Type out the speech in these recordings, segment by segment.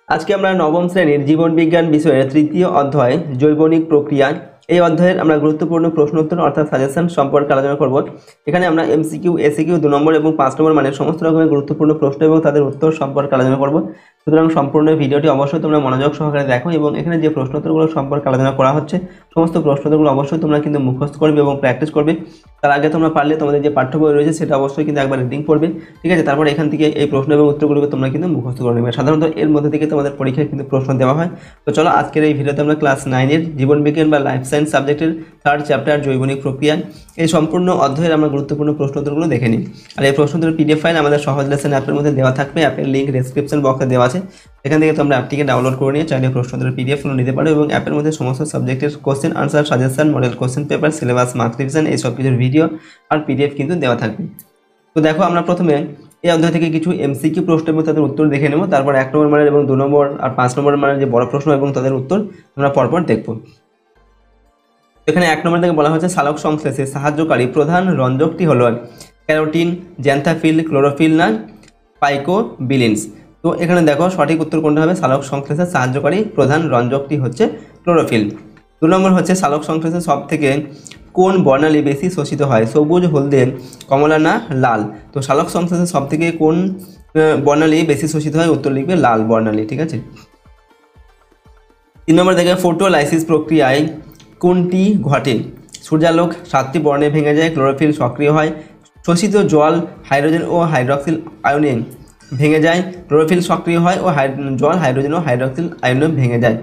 আজকে আমরা নবম শ্রেণীর জীবনবিজ্ঞান বিষয়ের তৃতীয় অধ্যায় জৈবনিক প্রক্রিয়া এই অধ্যায়ের আমরা গুরুত্বপূর্ণ প্রশ্ন উত্তর অর্থাৎ সাজেশন সম্পর্কে আলোচনা করব। এখানে আমরা এমসিকিউ, এসিকিউ 2 নম্বর এবং 5 নম্বর মানের সমস্ত রকমের গুরুত্বপূর্ণ প্রশ্ন এবং তাদের উত্তর সম্পর্কে আলোচনা করব। সুতরাং সম্পূর্ণ ভিডিওটি অবশ্যই তোমরা মনোযোগ সহকারে দেখো এবং এখানে যে প্রশ্ন উত্তরগুলো সম্পর্কে আলোচনা করা হচ্ছে সমস্ত প্রশ্ন উত্তরগুলো অবশ্যই তোমরা কিন্তু মুখস্থ করবে এবং প্র্যাকটিস করবে। তার আগে তোমরা পারলে তোমাদের যে পাঠ্য বই রয়েছে সেটা অবশ্যই কিন্তু একবার রিডিং পড়বে, ঠিক আছে? তারপর এখান থেকে এই প্রশ্ন এবং উত্তরগুলোকে তোমরা কিন্তু মুখস্থ করে নেবে। সাধারণত এর মধ্যে থেকে তোমাদের পরীক্ষায় কিন্তু প্রশ্ন দেওয়া হয়। তো চলো আজকের এই ভিডিওতে আমরা ক্লাস 9-এর জীবনবিজ্ঞান বা লাইফ সায়েন্স সাবজেক্টের 3rd চ্যাপ্টার জৈবনিক প্রক্রিয়া এই সম্পূর্ণ অধ্যায়ের আমরা গুরুত্বপূর্ণ প্রশ্ন উত্তরগুলো দেখে নিই। আর এই প্রশ্ন উত্তরের পিডিএফ ফাইল আমাদের সহজ লেসন অ্যাপের মধ্যে দেওয়া থাকবে। অ্যাপের লিঙ্ক ডেসক্রিপশন বক্সে দেওয়া আছে, এখান থেকে তোমরা অ্যাপটিকে ডাউনলোড করে নিয়ে চাইলে প্রশ্ন উত্তরের পিডিএফগুলো নিতে পারো এবং অ্যাপের মধ্যে সমস্ত সাবজেক্টের question answer, suggestion, model question paper, syllabus, mark revision এই সব কিছুর ভিডিও আর পিডিএফ কিন্তু দেওয়া থাকবে। তো দেখো আমরা প্রথমে এই অধ্যায় থেকে কিছু এমসিকিউ প্রশ্ন এবং তাদের উত্তর দেখে নেব। তারপর 1 নম্বর মানের এবং 2 নম্বর আর 5 নম্বর মানের যে বড় প্রশ্ন এবং তাদের উত্তর আমরা পরপর দেখব। এখানে 1 নম্বর থেকে বলা হচ্ছে সালোক সংশ্লেষে সাহায্যকারী প্রধান রঞ্জকটি হলো ক্যারোটিন, জ্যান্থাফিল, ক্লোরোফিল না পাইকোবিলিনস। তো এখানে দেখো সঠিক উত্তর কোনটা হবে? সালোক সংশ্লেষে সাহায্যকারী প্রধান রঞ্জকটি হচ্ছে ক্লোরোফিল। 2 নম্বর হচ্ছে সালোক সংশ্লেষে সব থেকে কোন বর্ণালী বেশি শোষিত হয়? সবুজ, হলদে, কমলা না লাল? তো সালোক সংশ্লেষে সব থেকে কোন বর্ণালী বেশি শোষিত হয়? উত্তর লিখবে লাল বর্ণালী, ঠিক আছে? 3 নম্বর দেখে ফটোলাইসিস প্রক্রিয়ায় কোনটি ঘটে? সূর্যালোক 7টি বর্ণে ভেঙে যায়, ক্লোরোফিল সক্রিয় হয়, শোষিত জল হাইড্রোজেন ও হাইড্রক্সিল আয়নে ভেঙে যায়, ক্লোরোফিল সক্রিয় হয় ও জল হাইড্রোজেন ও হাইড্রক্সিল আয়নে ভেঙে যায়।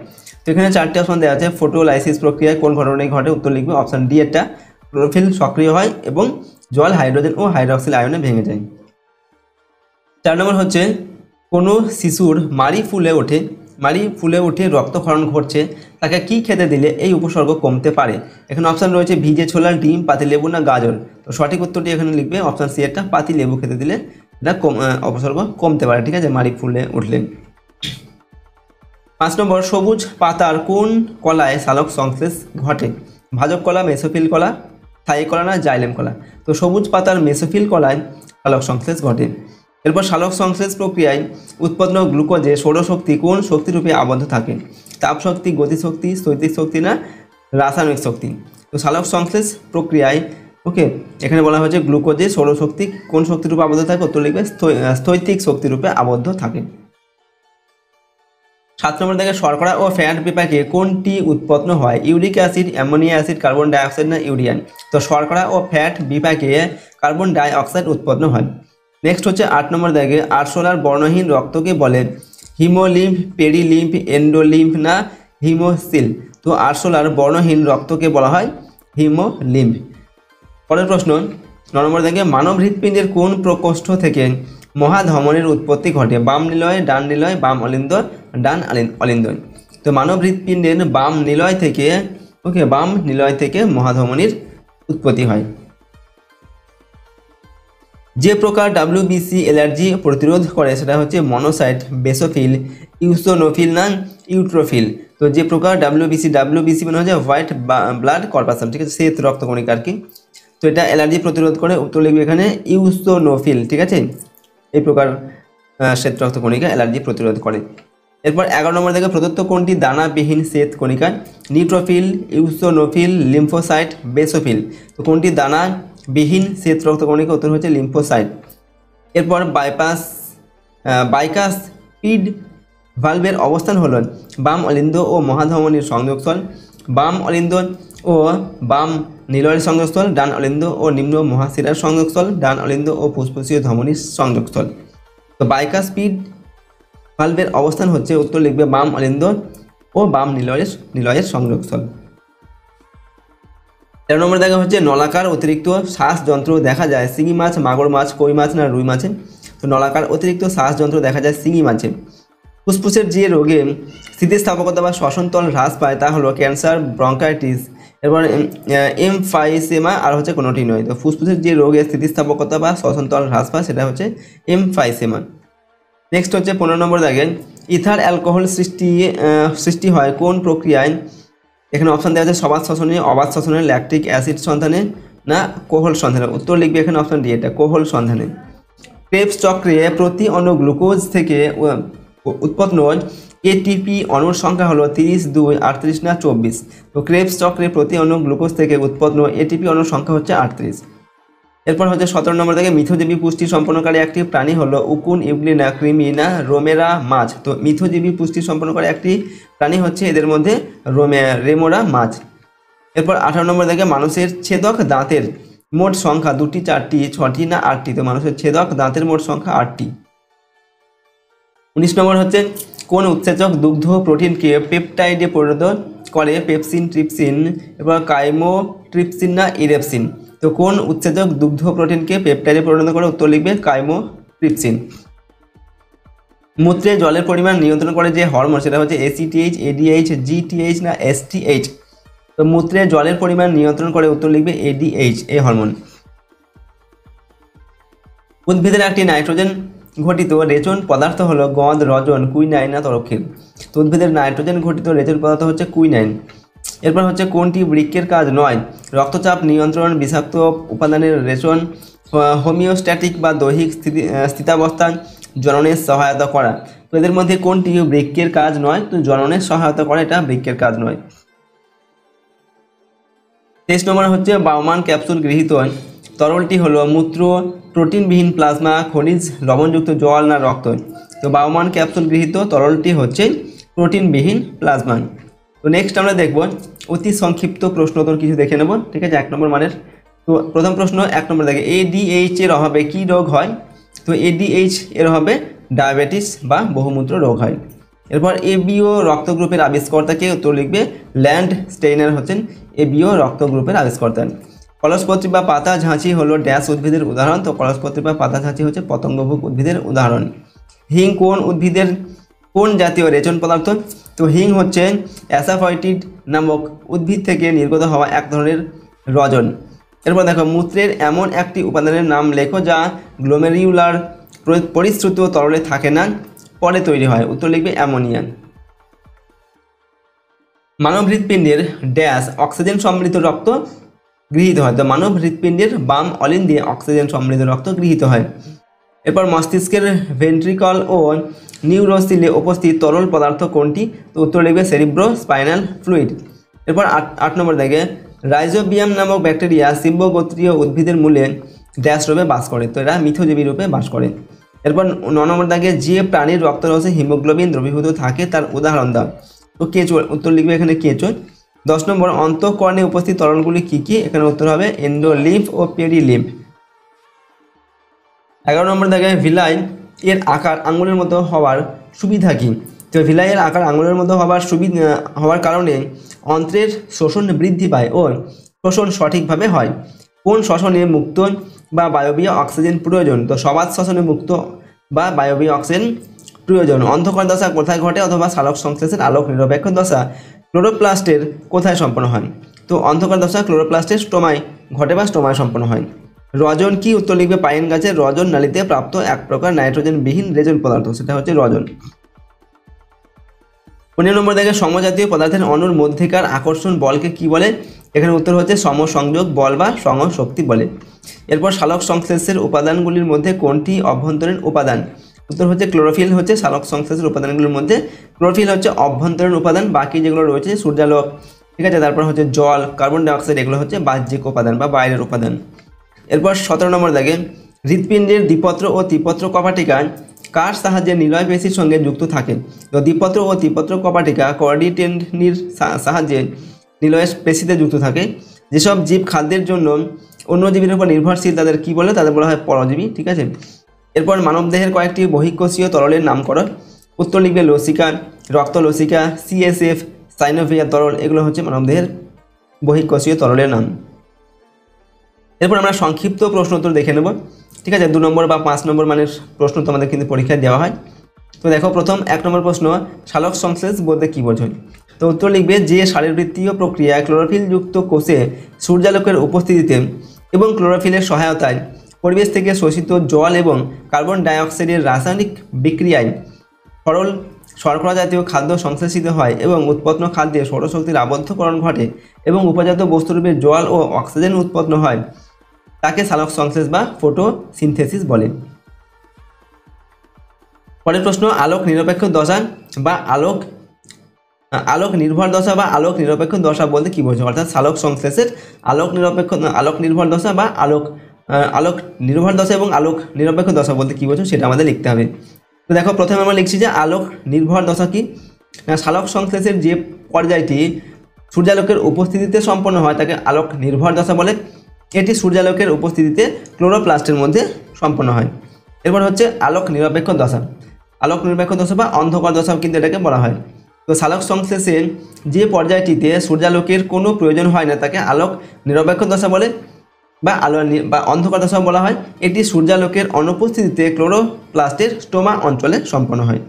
তো এখানে 4টি অপশন দেওয়া আছে। ফটোলাইসিস প্রক্রিয়ায় কোন ঘটনায় ঘটে? উত্তর লিখবে অপশন ডি এটা, ক্লোরোফিল সক্রিয় হয় এবং জল হাইড্রোজেন ও হাইড্রক্সিল আয়নে ভেঙে যায়। 4 নম্বর হচ্ছে কোনো শিশুর মাড়ি ফুলে উঠে রক্তক্ষরণ ঘটছে, তাকে কি খেতে দিলে এই উপসর্গ কমতে পারে? এখানে অপশান রয়েছে ভিজে ছোলা, ডিম, পাতিলেবু না গাজর? তো সঠিক উত্তরটি এখানে লিখবে অপশান সি একটা, পাতিলেবু খেতে দিলে এটা উপসর্গ কমতে পারে, ঠিক আছে, মাড়ি ফুলে উঠলে। 5 নম্বর সবুজ পাতার কোন কলায় সালোক সংশ্লেষ ঘটে? ভাজক কলা, মেসোফিল কলা, থাই কলা না জাইলেম কলা? তো সবুজ পাতার মেসোফিল কলায় সালোক সংশ্লেষ ঘটে। এরপর সালোক সংশ্লেষ প্রক্রিয়ায় উৎপন্ন গ্লুকোজে সৌরশক্তি কোন শক্তিরূপে আবদ্ধ থাকে? তাপশক্তি, গতিশক্তি, স্থৈতিক শক্তি না রাসায়নিক শক্তি? তো সালোক সংশ্লেষ প্রক্রিয়ায় এখানে বলা হয়েছে গ্লুকোজে সৌরশক্তি কোন শক্তিরূপে আবদ্ধ থাকে? উত্তর লিখবে স্থৈতিক শক্তিরূপে আবদ্ধ থাকে। 7 নম্বর থেকে শর্করা ও ফ্যাট বিপাকে কোনটি উৎপন্ন হয়? Uric acid, ammonia acid, carbon dioxide না ইউরিয়ান? তো শর্করা ও ফ্যাট বিপাকে কার্বন ডাইঅক্সাইড উৎপন্ন হয়। নেক্সট হচ্ছে 8 নম্বর দেখে আরশোলার বর্ণহীন রক্তকে বলে হিমোলিম্ফ, পেরিলিম্ফ, এন্ডোলিম্ফ না হিমোসিল? তো আরশোলার বর্ণহীন রক্তকে বলা হয় হিমোলিম্ফ। পরের প্রশ্ন 9 নম্বর দেখে মানব হৃৎপিণ্ডের কোন প্রকোষ্ঠ থেকে মহাধমনের উৎপত্তি ঘটে? বাম নিলয়, ডান নিলয়, বাম অলিন্দ, ডান অলিন্দ? তো মানব হৃৎপিণ্ডের বাম নিলয় থেকে মহাধমনীর উৎপত্তি হয়। যে প্রকার ডাব্লিউবিসি অ্যালার্জি প্রতিরোধ করে সেটা হচ্ছে মনোসাইট, বেসোফিল, ইউসোনোফিল না ইউট্রোফিল? তো যে প্রকার ডাব্লিউবিসি মানে হচ্ছে হোয়াইট ব্লাড কর্পাসল, ঠিক আছে, শ্বেত রক্তকণিকা আর কি। তো এটা অ্যালার্জি প্রতিরোধ করে, উত্তর লিখবে এখানে ইউসোনোফিল, ঠিক আছে, এই প্রকার শ্বেত রক্তকণিকা অ্যালার্জি প্রতিরোধ করে। এরপর 11 নম্বর থেকে প্রদত্ত কোনটি দানাবিহীন শ্বেত কণিকা? Neutrophil, eosinophil, lymphocyte, basophil? তো কোনটি দানাবিহীন শ্বেত রক্তকণিকা? উত্তর হচ্ছে লিম্ফোসাইট। এরপর বাইকাসপিড ভালভের অবস্থান হল বাম অলিন্দ ও মহাধমনীর সংযোগস্থল, বাম অলিন্দ ও বাম নিলয়ের সংযোগস্থল, ডান অলিন্দ ও নিম্ন মহাশিরার সংযোগস্থল, ডান অলিন্দ ও ফুসফুসীয় ধমনীর সংযোগস্থল? তো বাইকাসপিড ভালভের অবস্থান হচ্ছে, উত্তর লিখবে বাম অলিন্দ ও বাম নিলয়ের সংযোগস্থল। 13 নম্বর দেখা হচ্ছে নলাকার অতিরিক্ত শ্বাসযন্ত্র দেখা যায় শিঙি মাছ, মাগুর মাছ, কই মাছ না রুই মাছে? তো নলাকার অতিরিক্ত শ্বাসযন্ত্র দেখা যায় শিঙি মাছে। ফুসফুসের যে রোগে স্থিতিস্থাপকতা বা শ্বসনতল হ্রাস পায় তা হলো ক্যান্সার, ব্রঙ্কাইটিস, এরপর এমফাইসেমা আর হচ্ছে কোনোটি নয়। তো ফুসফুসের যে রোগে স্থিতিস্থাপকতা বা শ্বসনতল হ্রাস পায় সেটা হচ্ছে এমফাইসেমা। নেক্সট হচ্ছে 15 নম্বর দেখেন ইথার অ্যালকোহল সৃষ্টি হয় কোন প্রক্রিয়ায়? এখানে অপশান দেওয়া আছে সবাত শ্বসনে, অবাত শ্বসনে, ল্যাকটিক অ্যাসিড সন্ধানে না কোহল সন্ধানে? উত্তর লিখবে এখানে অপশান ডি এটা, কোহল সন্ধানে। ক্রেবস চক্রে প্রতি অণু গ্লুকোজ থেকে উৎপন্ন এটিপি অণুর সংখ্যা হলো 30, 2, 38 না 24। তো ক্রেবস চক্রে প্রতি অণু গ্লুকোজ থেকে উৎপন্ন এটিপি অণুর সংখ্যা হচ্ছে 38। এরপর হচ্ছে 17 নম্বর থেকে মিথজীবী পুষ্টি সম্পন্নকারী একটি প্রাণী হলো উকুন, ইউগ্লিনা, কৃমি না রোমেরা মাছ। তো মিথজীবী পুষ্টি সম্পন্নকারী একটি প্রাণী হচ্ছে এদের মধ্যে রেমোরা মাছ। এরপর 18 নম্বর থেকে মানুষের ছেদক দাঁতের মোট সংখ্যা 2টি, 4টি, 6টি না 8টি। তো মানুষের ছেদক দাঁতের মোট সংখ্যা 8টি। 19 নম্বর হচ্ছে কোন উৎসেচক দুগ্ধ প্রোটিনকে পেপটাইডে পরিণত করে? পেপসিন, ট্রিপসিন, এবার কাইমোট্রিপসিন না ইরেপসিন। তো কোন উৎসেচক দুগ্ধ প্রোটিনকে পেপটাইডে পরিণত করে? উত্তর লিখবে কাইমোট্রিপসিন। মূত্রে জলের পরিমাণ নিয়ন্ত্রণ করে যে হরমোন সেটা হচ্ছে এসিটিএইচ, এডিএইচ, জিটিএইচ না এসটিএইচ। তো মূত্রে জলের পরিমাণ নিয়ন্ত্রণ করে, উত্তর লিখবে এডিএইচ এই হরমোন। উদ্ভিদের একটি নাইট্রোজেন ঘটিত রেচন পদার্থ হলো গঁদ, রজন, কুইনাইন না তরক্ষীর। তো উদ্ভিদের নাইট্রোজেন ঘটিত রেচন পদার্থ হচ্ছে কুইনাইন। এরপর হচ্ছে কোনটি বৃক্কের কাজ নয়? রক্তচাপ নিয়ন্ত্রণ, বিষাক্ত উপাদানের রেচন, হোমিওস্ট্যাটিক বা দৈহিক স্থিতাবস্থা, জননের সহায়তা করা। তো এদের মধ্যে কোনটি বৃক্কের কাজ নয়? তো জননের সহায়তা করা এটা বৃক্কের কাজ নয়। 23 নম্বর হচ্ছে বাউমান ক্যাপসুল গৃহীত তরলটি হলো মূত্র, প্রোটিনবিহীন প্লাজমা, খনিজ লবণযুক্ত জল না রক্ত। তো বাউমান ক্যাপসুল গৃহীত তরলটি হচ্ছে প্রোটিনবিহীন প্লাজমা। তো নেক্সট আমরা দেখব অতি সংক্ষিপ্ত প্রশ্নোত্তর কিছু দেখে নেব, ঠিক আছে, 1 নম্বর মানের। তো প্রথম প্রশ্ন 1 নম্বর দেখে এডিএইচ এর অভাবে কী রোগ হয়? তো এডিএইচ এর অভাবে ডায়াবেটিস বা বহুমূত্র রোগ হয়। এরপর এবিও রক্ত গ্রুপের আবিষ্কর্তাকে? উত্তর লিখবে ল্যান্ড স্টেইনার হচ্ছেন এবিও রক্ত গ্রুপের আবিষ্কর্তা। কলসপত্রী বা পাতা ঝাঁচি হলো ড্যাশ উদ্ভিদের উদাহরণ। তো কলসপত্রী বা পাতা ঝাঁচি হচ্ছে পতঙ্গভোগ উদ্ভিদের উদাহরণ। হিং কোন উদ্ভিদের কোন জাতীয় রেচন পদার্থ? তো হিং হচ্ছে অ্যাসাফাইটিড নামক উদ্ভিদ থেকে নির্গত হওয়া এক ধরনের রজন। এরপর দেখো মূত্রের এমন একটি উপাদানের নাম লেখো যা গ্লোমেরিউলার পরিশ্রুত তরলে থাকে না, পরে তৈরি হয়। উত্তর লিখবে অ্যামোনিয়া। মানব হৃৎপিণ্ডের ড্যাশ অক্সিজেন সমৃদ্ধ রক্ত গৃহীত হয়। তো মানব হৃৎপিণ্ডের বাম অলিন দিয়ে অক্সিজেন সমৃদ্ধ রক্ত গৃহীত হয়। এরপর মস্তিষ্কের ভেন্ট্রিকল ও নিউরোসিলে উপস্থিত তরল পদার্থ কোনটি? তো উত্তর লিখবে সেরিব্রো স্পাইনাল ফ্লুইড। এরপর 8 নম্বর দেখে রাইজোবিয়াম নামক ব্যাকটেরিয়া সিম্বগোত্রীয় উদ্ভিদের মূলে ড্যাশ রূপে বাস করে। তো এরা মিথজীবী রূপে বাস করে। এরপর 9 নম্বর দাগে যে প্রাণীর রক্তরসে হিমোগ্লোবিন দ্রবীভূত থাকে তার উদাহরণ দাও। তো কেঁচো, উত্তর লিখবে এখানে কেঁচো। 10 নম্বর অন্তঃকর্ণে উপস্থিত তরলগুলি কী কী? এখানে উত্তর হবে এন্ডোলিম্ফ ও পেরিলিম্ফ। 11 নম্বর দাগে ভিলাই এর আকার আঙুলের মতো হওয়ার সুবিধা কী? তো ভিলাই এর আকার আঙুলের মতো হওয়ার কারণে অন্ত্রের শোষণ বৃদ্ধি পায় ও শোষণ সঠিকভাবে হয়। কোন শ্বসনে মুক্ত বা বায়বীয় অক্সিজেন প্রয়োজন? তো সবাত শ্বসনে মুক্ত বা বায়বীয় অক্সিজেন প্রয়োজন। অন্ধকার দশা কোথায় ঘটে অথবা সালোক সংশ্লেষের আলোক নিরপেক্ষ দশা ক্লোরোপ্লাস্টের কোথায় সম্পন্ন হয়? তো অন্ধকার দশা ক্লোরোপ্লাস্টের স্টোমায় ঘটে বা স্টোমায় সম্পন্ন হয়। রজন কি? উত্তর লিখবে পাইন গাছের রজন নালীতে প্রাপ্ত এক প্রকার নাইট্রোজেনবিহীন রেচন পদার্থ, সেটা হচ্ছে রজন। 15 নম্বর দেখে সমজাতীয় পদার্থের অণুর মধ্যেকার আকর্ষণ বলকে কি বলে? এখানে উত্তর হচ্ছে সমসংযোগ বল বা সংশক্তি বলে। এরপর সালোক সংশ্লেষের উপাদানগুলির মধ্যে কোনটি অভ্যন্তরীণ উপাদান? উত্তর হচ্ছে ক্লোরোফিল হচ্ছে সালোক সংশ্লেষের উপাদানগুলির মধ্যে। ক্লোরোফিল হচ্ছে অভ্যন্তরীণ উপাদান, বাকি যেগুলো রয়েছে সূর্যালোক, ঠিক আছে, তারপর হচ্ছে জল, কার্বন ডাইঅক্সাইড, এগুলো হচ্ছে বাহ্যিক উপাদান বা বাইরের উপাদান। এরপর 17 নম্বর দেখে হৃৎপিণ্ডের দ্বিপত্র ও ত্রিপত্র কপাটিকা কার সাহায্যে নিলয় পেশির সঙ্গে যুক্ত থাকে? তো দ্বিপত্র ও ত্রিপত্র কপাটিকা কর্ডিটেন্ডির সাহায্যে নিলয় পেশিতে যুক্ত থাকে। যেসব জীব খাদ্যের জন্য অন্য জীবের উপর নির্ভরশীল তাদের কি বলে? তাদের বলা হয় পরজীবী, ঠিক আছে। এরপর মানবদেহের কয়েকটি বহিঃকোষীয় তরলের নাম করো। উত্তর লিখবে লসিকা, রক্ত লসিকা, সিএসএফ, সাইনোভিয়া তরল, এগুলো হচ্ছে মানবদেহের বহিঃকোষীয় তরলের নাম। এরপর আমরা সংক্ষিপ্ত প্রশ্ন উত্তর দেখে নেব, ঠিক আছে। 2 নম্বর বা 5 নম্বর মানের প্রশ্ন তোমাদের কিন্তু পরীক্ষায় দেওয়া হয়। তো দেখো প্রথম 1 নম্বর প্রশ্ন, সালোক সংশ্লেষ বলতে কী বোঝায়? তো উত্তর লিখবে যে শারীরবৃত্তীয় প্রক্রিয়া ক্লোরোফিলযুক্ত কোষে সূর্যালোকের উপস্থিতিতে এবং ক্লোরোফিলের সহায়তায় পরিবেশ থেকে শোষিত জল এবং কার্বন ডাইঅক্সাইডের রাসায়নিক বিক্রিয়ায় সরল শর্করা জাতীয় খাদ্য সংশ্লেষিত হয় এবং উৎপন্ন খাদ্যে সৌরশক্তির আবদ্ধকরণ ঘটে এবং উপজাত বস্তুরূপে জল ও অক্সিজেন উৎপন্ন হয়, তাকে সালোক সংশ্লেষ বা ফটোসিনথেসিস বলে। পরের প্রশ্ন, আলোক নিরপেক্ষ দশা বা আলোক নির্ভর দশা বা আলোক নিরপেক্ষ দশা বলতে কি বোঝো? অর্থাৎ সালোক সংশ্লেষের আলোক নির্ভর দশা বা আলোক নির্ভর দশা এবং আলোক নিরপেক্ষ দশা বলতে কি বোঝো সেটা আমাদের লিখতে হবে। তো দেখো, প্রথমে আমরা লিখছি যে আলোক নির্ভর দশা কি? সালোক সংশ্লেষের যে পর্যায়টি সূর্যালোকের উপস্থিতিতে সম্পন্ন হয় তাকে আলোক নির্ভর দশা বলে। এটি সূর্যালোকের উপস্থিতিতে ক্লোরোপ্লাস্টের মধ্যে সম্পন্ন হয়। এরপর হচ্ছে আলোক নিরপেক্ষ দশা। আলোক নিরপেক্ষ দশা বা অন্ধকার দশাও কিন্তু এটাকে বলা হয়। তো সালোক সংশ্লেষের যে পর্যায়টিতে সূর্যালোকের কোনো প্রয়োজন হয় না তাকে আলোক নিরপেক্ষ দশা বলে বা অন্ধকার দশা বলা হয়। এটি সূর্যালোকের অনুপস্থিতিতে ক্লোরোপ্লাস্টের স্টোমা অঞ্চলে সম্পন্ন হয়।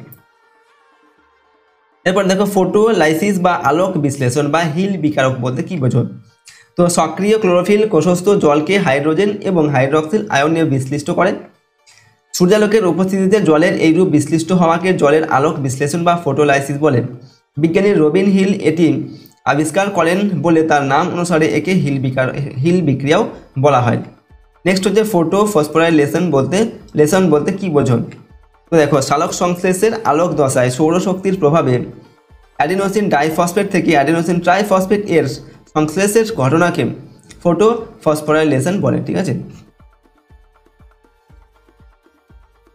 এরপর দেখো, ফটোলাইসিস বা আলোক বিশ্লেষণ বা হিল বিকারক বলতে কি বোঝো? তো সক্রিয় ক্লোরোফিল কোষস্থ জলকে হাইড্রোজেন এবং হাইড্রক্সিল আয়নে বিশ্লিষ্ট করে। সূর্যালোকের উপস্থিতিতে জলের এইরূপ বিশ্লিষ্ট হওয়াকে জলের আলোক বিশ্লেষণ বা ফটোলাইসিস বলে। বিজ্ঞানী রবিন হিল এটি আবিষ্কার করেন বলে তার নাম অনুসারে একে হিল বিক্রিয়াও বলা হয়। নেক্সট হচ্ছে ফটো ফসফোরাইলেশন বলতে কি বোঝো? তো দেখো, সালোক সংশ্লেষের আলোক দশায় সৌরশক্তির প্রভাবে অ্যাডিনোসিন ডাইফসফেট থেকে অ্যাডিনোসিন ট্রাইফসফেট এর সংশ্লেষের ঘটনাকে ফটো ফসফোরাইলেশন বলে। ঠিক আছে।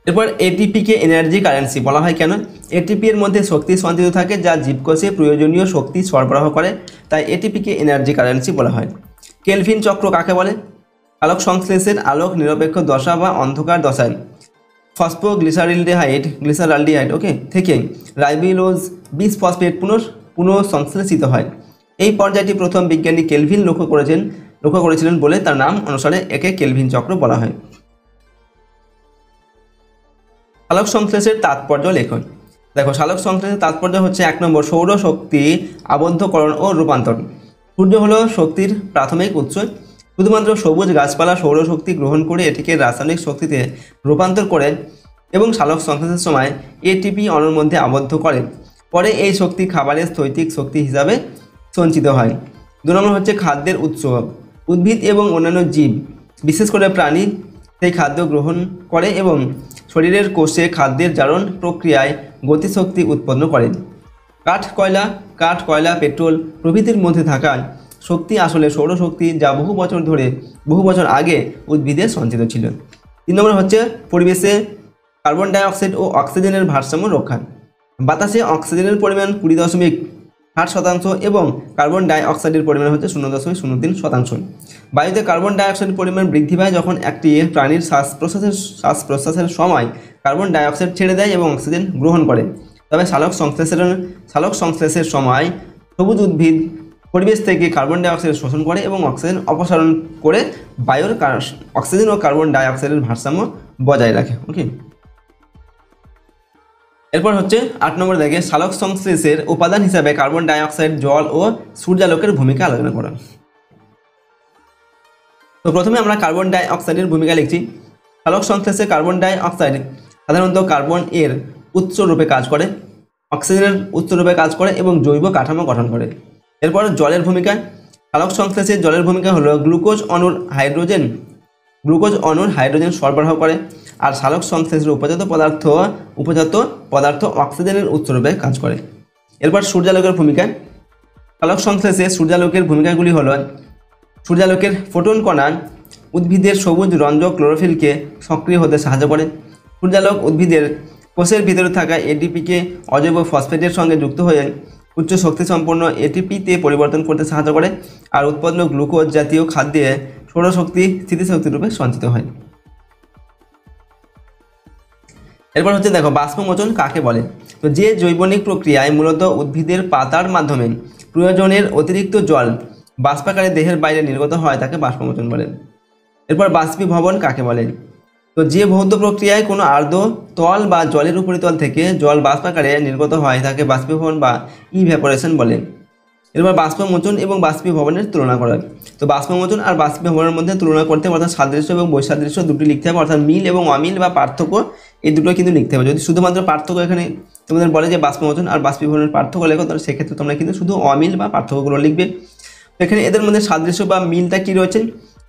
এরপর এটিপিকে এনার্জি কারেন্সি বলা হয় কেন? এটিপি এর মধ্যে শক্তি সঞ্চিত থাকে যা জীবকোষে প্রয়োজনীয় শক্তি সরবরাহ করে, তাই এটিপিকে এনার্জি কারেন্সি বলা হয়। কেলভিন চক্র কাকে বলে? আলোক সংশ্লেষের আলোক নিরপেক্ষ দশা বা অন্ধকার দশায় ফসফোগ্লিসারিলডিহাইড থেকে রাইবোলোজ বিসফসফেট পুনঃসংশ্লেষিত হয়। এই পর্যায়টি প্রথম বিজ্ঞানী কেলভিন লক্ষ্য করেছিলেন বলে তার নাম অনুসারে একে কেলভিন চক্র বলা হয়। সালোক সংশ্লেষের তাৎপর্য লেখন। দেখো, সালোক সংশ্লেষের তাৎপর্য হচ্ছে 1 নম্বর, সৌরশক্তি আবদ্ধকরণ ও রূপান্তর। সূর্য হলো শক্তির প্রাথমিক উৎস। শুধুমাত্র সবুজ গাছপালা সৌরশক্তি গ্রহণ করে এটিকে রাসায়নিক শক্তিতে রূপান্তর করে এবং সালোক সংশ্লেষের সময় এটিপি অণুর মধ্যে আবদ্ধ করে। পরে এই শক্তি খাবারের স্থৈতিক শক্তি হিসাবে সঞ্চিত হয়। 2 নম্বর হচ্ছে খাদ্যের উৎস। উদ্ভিদ এবং অন্যান্য জীব, বিশেষ করে প্রাণী, সেই খাদ্য গ্রহণ করে এবং শরীরের কোষে খাদ্যের জারণ প্রক্রিয়ায় গতিশক্তি উৎপন্ন করে। কাঠ, কয়লা, পেট্রোল প্রভৃতির মধ্যে থাকা শক্তি আসলে সৌরশক্তি, যা বহু বছর আগে উদ্ভিদে সঞ্চিত ছিল। 3 নম্বর হচ্ছে পরিবেশে কার্বন ডাই অক্সাইড ও অক্সিজেনের ভারসাম্য রক্ষা। বাতাসে অক্সিজেনের পরিমাণ 20.8% এবং কার্বন ডাই অক্সাইডের পরিমাণ হচ্ছে 0.03%। বায়ুতে কার্বন ডাই অক্সাইডের পরিমাণ বৃদ্ধি পায় যখন একটি প্রাণীর শ্বাস প্রশ্বাসের সময় কার্বন ডাই অক্সাইড ছেড়ে দেয় এবং অক্সিজেন গ্রহণ করে। তবে সালোক সংশ্লেষের সময় সবুজ উদ্ভিদ পরিবেশ থেকে কার্বন ডাই অক্সাইড শোষণ করে এবং অক্সিজেন অপসারণ করে বায়ুর অক্সিজেন ও কার্বন ডাই অক্সাইডের ভারসাম্য বজায় রাখে। ওকে। এরপর হচ্ছে 8 নম্বর দেখে সালোক সংশ্লেষের উপাদান হিসাবে কার্বন ডাই অক্সাইড, জল ও সূর্যালোকের ভূমিকা আলোচনা করা। তো প্রথমে আমরা কার্বন ডাই অক্সাইডের ভূমিকা লিখছি। সালোক সংশ্লেষে কার্বন ডাই অক্সাইড সাধারণত কার্বন এর উৎস রূপে কাজ করে, অক্সিজেনের উৎস রূপে কাজ করে এবং জৈব কাঠামো গঠন করে। এরপর জলের ভূমিকা। সালোক সংশ্লেষে জলের ভূমিকা হলো গ্লুকোজ অণুর হাইড্রোজেন সরবরাহ করে, আর সালোক সংশ্লেষের উপজাত পদার্থ অক্সিজেনের উৎসরূপে কাজ করে। এরপর সূর্যালোকের ভূমিকা। সালোক সংশ্লেষে সূর্যালোকের ভূমিকাগুলি হলো সূর্যালোকের ফোটন কণা উদ্ভিদের সবুজ রঞ্জক ক্লোরোফিলকে সক্রিয় হতে সাহায্য করে। সূর্যালোক উদ্ভিদের কোষের ভিতরে থাকা এটিপিকে অজৈব ফসফেটের সঙ্গে যুক্ত হয়ে উচ্চ শক্তিসম্পন্ন এটিপিতে পরিবর্তন করতে সাহায্য করে, আর উৎপন্ন গ্লুকোজ জাতীয় খাদ্যে সৌরশক্তি স্থিতিশক্তি রূপে সঞ্চিত হয়। এরপর হচ্ছে দেখো, বাষ্পমোচন কাকে বলে? তো যে জৈবনিক প্রক্রিয়ায় মূলত উদ্ভিদের পাতার মাধ্যমে প্রয়োজনের অতিরিক্ত জল বাষ্পাকারে দেহের বাইরে নির্গত হয় তাকে বাষ্পমোচন বলে। এরপর বাষ্পীভবন কাকে বলে? তো যে ভৌত প্রক্রিয়ায় কোনো আর্দ্র তল বা জলের উপরিতল থেকে জল বাষ্পাকারে নির্গত হয় তাকে বাষ্পীভবন বা ইভ্যাপোরেশন বলে। এরপর বাষ্পমোচন এবং বাষ্পীভবনের তুলনা করা। তো বাষ্পমোচন আর বাষ্পীভবনের মধ্যে তুলনা করতে হবে, অর্থাৎ সাদৃশ্য এবং বৈসাদৃশ্য দুটি লিখতে হবে, অর্থাৎ মিল এবং অমিল বা পার্থক্য এই দুটো কিন্তু লিখতে হবে। যদি শুধুমাত্র পার্থক্য এখানে তোমাদের বলে যে বাষ্পমোচন আর বাষ্পীভবনের পার্থক্য লেখো, তাহলে সেক্ষেত্রে তোমরা কিন্তু শুধু অমিল বা পার্থক্যগুলো লিখবে। এখানে এদের মধ্যে সাদৃশ্য বা মিলটা কী রয়েছে?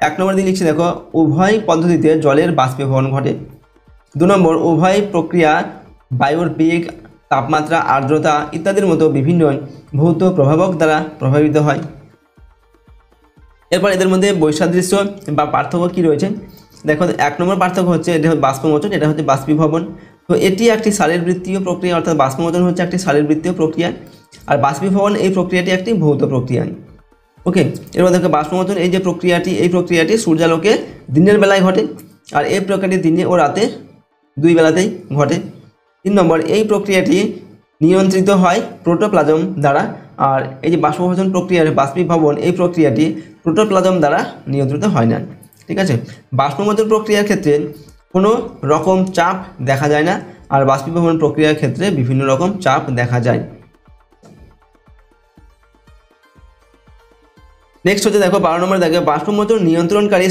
1 নম্বর দিয়ে লিখছি দেখো, উভয় পদ্ধতিতে জলের বাষ্পীভবন ঘটে। 2 নম্বর, উভয় প্রক্রিয়া বায়ুর বেগ, তাপমাত্রা, আর্দ্রতা ইত্যাদির মতো বিভিন্ন ভৌত প্রভাবক দ্বারা প্রভাবিত হয়। এরপর এদের মধ্যে বৈসাদৃশ্য বা পার্থক্য কী রয়েছে দেখো। 1 নম্বর পার্থক্য হচ্ছে এটা হচ্ছে বাষ্পমোচন, এটা হচ্ছে বাষ্পীভবন। তো এটি একটি শারীরবৃত্তীয় প্রক্রিয়া, অর্থাৎ বাষ্পমোচন হচ্ছে একটি শারীরবৃত্তীয় প্রক্রিয়া, আর বাষ্পীভবন এই প্রক্রিয়াটি একটি ভৌত প্রক্রিয়া। ওকে, এরপর দেখো বাষ্পমোচন এই যে প্রক্রিয়াটি, এই প্রক্রিয়াটি সূর্যালোকে দিনের বেলায় ঘটে, আর এই প্রক্রিয়াটি দিনে ও রাতে দুই বেলাতেই ঘটে। 3 নম্বর, এই প্রক্রিয়াটি নিয়ন্ত্রিত হয় প্রোটোপ্লাজম দ্বারা, আর এই যে বাষ্পীভবন প্রক্রিয়ার বাষ্পীভবন এই প্রক্রিয়াটি প্রোটোপ্লাজম দ্বারা নিয়ন্ত্রিত হয় না। ঠিক আছে, বাষ্পমোচন প্রক্রিয়ার ক্ষেত্রে কোনো রকম চাপ দেখা যায় না, আর বাষ্পীভবন প্রক্রিয়ার ক্ষেত্রে বিভিন্ন রকম চাপ দেখা যায়। নেক্সট হচ্ছে দেখো 12 নম্বর দেখো বাষ্পমোচন নিয়ন্ত্রণকারী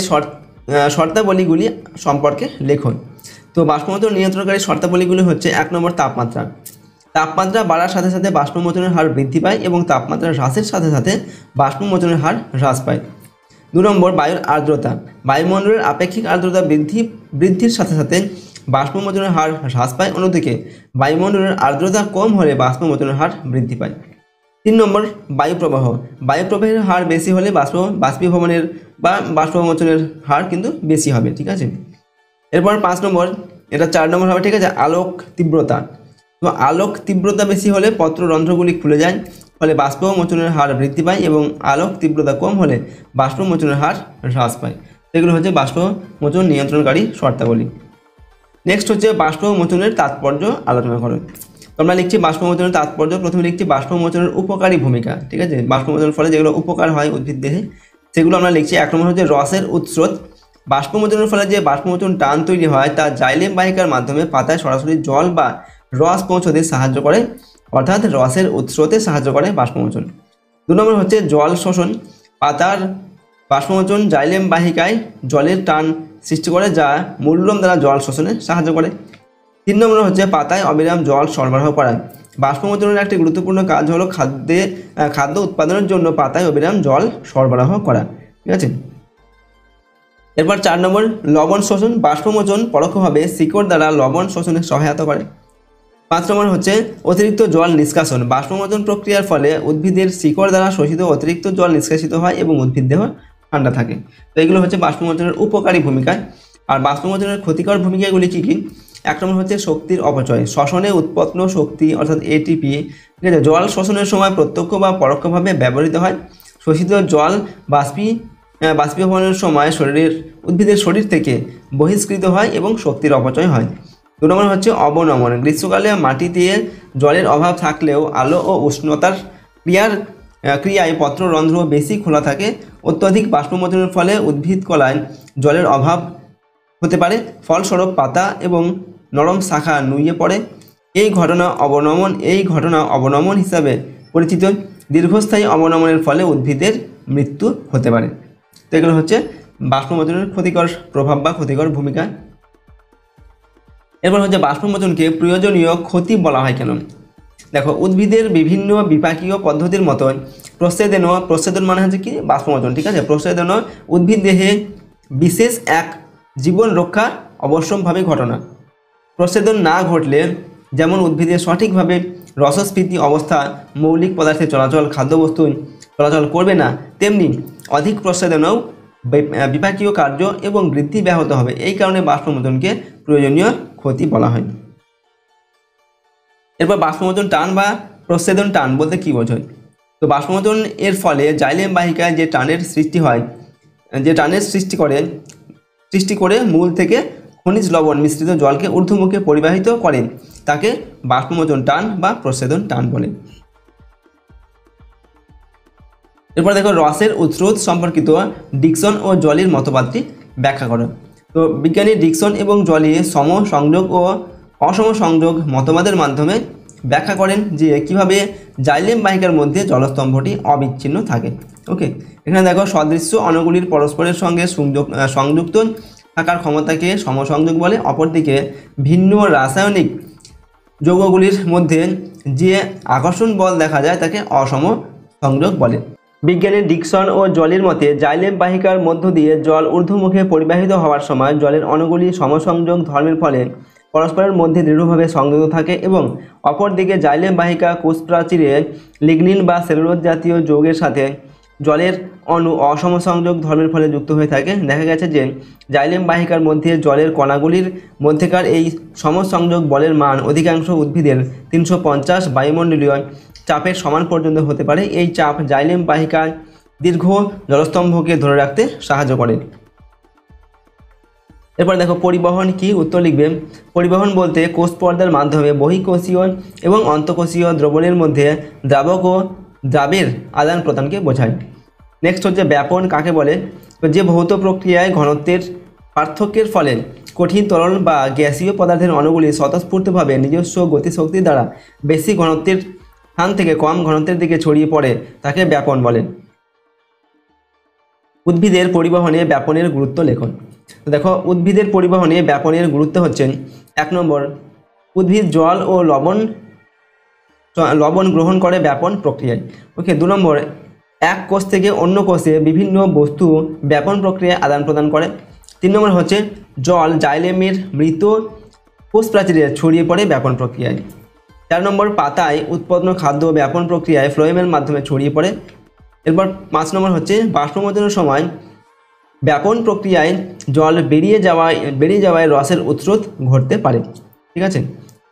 শর্তাবলীগুলি সম্পর্কে লেখন। তো বাষ্পমোচন নিয়ন্ত্রণকারী শর্তাবলীগুলি হচ্ছে 1 নম্বর তাপমাত্রা। তাপমাত্রা বাড়ার সাথে সাথে বাষ্পমোচনের হার বৃদ্ধি পায় এবং তাপমাত্রা হ্রাসের সাথে সাথে বাষ্পমোচনের হার হ্রাস পায়। 2 নম্বর বায়ুর আর্দ্রতা। বায়ুমণ্ডলের আপেক্ষিক আর্দ্রতা বৃদ্ধির সাথে সাথে বাষ্পমোচনের হার হ্রাস পায়, অন্যদিকে বায়ুমণ্ডলের আর্দ্রতা কম হলে বাষ্পমোচনের হার বৃদ্ধি পায়। 3 নম্বর বায়ুপ্রবাহ। বায়ুপ্রবাহের হার বেশি হলে বাষ্পীভবনের বা বাষ্পমোচনের হার কিন্তু বেশি হবে। ঠিক আছে, এরপর 5 নম্বর, এটা 4 নম্বর হবে। ঠিক আছে, আলোক তীব্রতা। তো আলোক তীব্রতা বেশি হলে পত্ররন্ধ্রগুলি খুলে যায়, ফলে বাষ্পমোচনের হার বৃদ্ধি পায়, এবং আলোক তীব্রতা কম হলে বাষ্পমোচনের হার হ্রাস পায়। এগুলো হচ্ছে বাষ্পমোচন নিয়ন্ত্রণকারী শর্তাবলী। নেক্সট হচ্ছে বাষ্পমোচনের তাৎপর্য আলোচনা করো। তোমরা লিখছি বাষ্পমোচনের তাৎপর্য, প্রথমে লিখছি বাষ্পমোচনের উপকারী ভূমিকা। ঠিক আছে, বাষ্পমোচনের ফলে যেগুলো উপকার হয় উদ্ভিদ দেহে সেগুলো আমরা লিখছি। 1 নম্বর হচ্ছে রসের উৎস। বাষ্পমোচনের ফলে যে বাষ্পমোচন টান তৈরি হয় তা জাইলেম বাহিকার মাধ্যমে পাতায় সরাসরি জল বা রস পৌঁছতে সাহায্য করে, অর্থাৎ রসের উৎসতে সাহায্য করে বাষ্পমোচন। 2 নম্বর হচ্ছে জল শোষণ। পাতার বাষ্পমোচন জাইলেম বাহিকায় জলের টান সৃষ্টি করে, যা মূলরম দ্বারা জল শোষণে সাহায্য করে। 3 নম্বর হচ্ছে পাতায় অবিরাম জল সরবরাহ করা। বাষ্পমোচনের একটি গুরুত্বপূর্ণ কাজ হলো খাদ্য উৎপাদনের জন্য পাতায় অবিরাম জল সরবরাহ করা। ঠিক আছে, এরপর 4 নম্বর লবণ শোষণ। বাষ্পমোচন পরোক্ষভাবে শিকড় দ্বারা লবণ শোষণে সহায়তা করে। 5 নম্বর হচ্ছে অতিরিক্ত জল নিষ্কাশন। বাষ্পমোচন প্রক্রিয়ার ফলে উদ্ভিদের শিকড় দ্বারা শোষিত অতিরিক্ত জল নিষ্কাশিত হয় এবং উদ্ভিদ দেহ ঠান্ডা থাকে। তো এগুলো হচ্ছে বাষ্পমোচনের উপকারী ভূমিকা। আর বাষ্পমোচনের ক্ষতিকর ভূমিকাগুলি কী কী? 1 নম্বর হচ্ছে শক্তির অপচয়। শ্বসনে উৎপন্ন শক্তি অর্থাৎ এটিপি, ঠিক আছে, জল শোষণের সময় প্রত্যক্ষ বা পরোক্ষভাবে ব্যবহৃত হয়। শোষিত জল বাষ্পীভবনের সময় উদ্ভিদের শরীর থেকে বহিষ্কৃত হয় এবং শক্তির অপচয় হয়। 2 নম্বর হচ্ছে অবনমন। গ্রীষ্মকালে মাটিতে জলের অভাব থাকলেও আলো ও উষ্ণতার ক্রিয়ায় পত্ররন্ধ্র বেশি খোলা থাকে। অত্যধিক বাষ্পমোচনের ফলে উদ্ভিদ কলায় জলের অভাব হতে পারে, ফলস্বরূপ পাতা এবং নরম শাখা নুয়ে পড়ে। এই ঘটনা অবনমন হিসাবে পরিচিত। দীর্ঘস্থায়ী অবনমনের ফলে উদ্ভিদের মৃত্যু হতে পারে। তো এগুলো হচ্ছে বাষ্পমোচনের ক্ষতিকর প্রভাব বা ক্ষতিকর ভূমিকা। এরপর হচ্ছে বাষ্পমোচনকে প্রয়োজনীয় ক্ষতি বলা হয় কেন। দেখো, উদ্ভিদের বিভিন্ন বিপাকীয় পদ্ধতির মতো প্রচ্ছেদন মানে হচ্ছে কি বাষ্পমোচন। ঠিক আছে, প্রচ্ছেদন উদ্ভিদ দেহে বিশেষ এক জীবন রক্ষা অবশ্যম্ভাবী ঘটনা। প্রচ্ছেদন না ঘটলে যেমন উদ্ভিদের সঠিকভাবে রসস্ফীতি অবস্থা, মৌলিক পদার্থের চলাচল, খাদ্যবস্তু চলাচল করবে না, তেমনি অধিক প্রচ্ছেদনও বিপাকীয় কার্য এবং বৃদ্ধি ব্যাহত হবে। এই কারণে বাষ্পমোচনকে প্রয়োজনীয় ক্ষতি বলা হয়। এরপর বাষ্পমোচন টান বা প্রচ্ছেদন টান বলতে কী বোঝায়। তো বাষ্পমোচন এর ফলে জাইলেম বাহিকায় যে টানের সৃষ্টি করে মূল থেকে খনিজ লবণ মিশ্রিত জলকে ঊর্ধ্বমুখে পরিবাহিত করে, তাকে বাষ্পমোচন টান বা প্রচ্ছেদন টান বলে। এরপর দেখো রসের উৎস সম্পর্কিত ডিকসন ও জলির মতবাদটি ব্যাখ্যা করো। তো বিজ্ঞানী ডিকসন এবং জলি সমসংযোগ ও অসম সংযোগ মতবাদের মাধ্যমে ব্যাখ্যা করেন যে কিভাবে জাইলেম বাহিকার মধ্যে জলস্তম্ভটি অবিচ্ছিন্ন থাকে। ওকে, এখানে দেখো সদৃশ্য অণুগুলির পরস্পরের সঙ্গে সংযুক্ত থাকার ক্ষমতাকে সমসংযোগ বলে। অপরদিকে ভিন্ন রাসায়নিক যৌগগুলির মধ্যে যে আকর্ষণ বল দেখা যায় তাকে অসম সংযোগ বলে। বিজ্ঞানী ডিকসন ও জলির মতে জাইলেম বাহিকার মধ্য দিয়ে জল ঊর্ধ্বমুখে পরিবাহিত হওয়ার সময় জলের অণুগুলি সমসংযোগ ধর্মের ফলে পরস্পরের মধ্যে দৃঢ়ভাবে সংযুক্ত থাকে এবং অপরদিকে জাইলেম বাহিকা কোষ প্রাচীরে লিগনিন বা সেলুলোজ জাতীয় যৌগের সাথে জলের অণু অসমসংযোগ ধর্মের ফলে যুক্ত হয়ে থাকে। দেখা গেছে যে জাইলেম বাহিকার মধ্যে জলের কণাগুলির মধ্যেকার এই সমসংযোগ বলের মান অধিকাংশ উদ্ভিদের 350 বায়ুমণ্ডলীয় চাপের সমান পর্যন্ত হতে পারে। এই চাপ জাইলেম বাহিকার দীর্ঘ জলস্তম্ভকে ধরে রাখতে সাহায্য করে। এরপর দেখো পরিবহন কি, উত্তর লিখবে পরিবহন বলতে কোষ পর্দার মাধ্যমে বহিঃকোষীয় এবং অন্তঃকোষীয় দ্রবণের মধ্যে দ্রাবক ও দ্রাবের আদান প্রদানকে বোঝায়। নেক্সট হচ্ছে ব্যাপন কাকে বলে, যে ভৌত প্রক্রিয়ায় ঘনত্বের পার্থক্যের ফলে কঠিন তরল বা গ্যাসীয় পদার্থের অণুগুলি স্বতঃস্ফূর্তভাবে নিজস্ব গতিশক্তি দ্বারা বেশি ঘনত্বের স্থান থেকে কম ঘনত্বের দিকে ছড়িয়ে পড়ে তাকে ব্যাপন বলে। উদ্ভিদের পরিবহনে ব্যাপনের গুরুত্ব লেখন। দেখো উদ্ভিদের পরিবহনে ব্যাপনের গুরুত্ব হচ্ছে 1 নম্বর, উদ্ভিদ জল ও লবণ গ্রহণ করে ব্যাপন প্রক্রিয়ায়। ওকে। 2 নম্বর, এক কোষ থেকে অন্য কোষে বিভিন্ন বস্তু ব্যাপন প্রক্রিয়ায় আদান প্রদান করে। 3 নম্বর হচ্ছে জল জাইলেমের মৃত কোষ প্রাচীরে ছড়িয়ে পড়ে ব্যাপন প্রক্রিয়ায়। 4 নম্বর, পাতায় উৎপন্ন খাদ্য ব্যাপন প্রক্রিয়ায় ফ্লোয়েমের মাধ্যমে ছড়িয়ে পড়ে। এরপর 5 নম্বর হচ্ছে বাষ্পমোচনের সময় ব্যাপন প্রক্রিয়ায় জল বেরিয়ে যাওয়ায় রসের উৎস্রোত ঘটতে পারে। ঠিক আছে।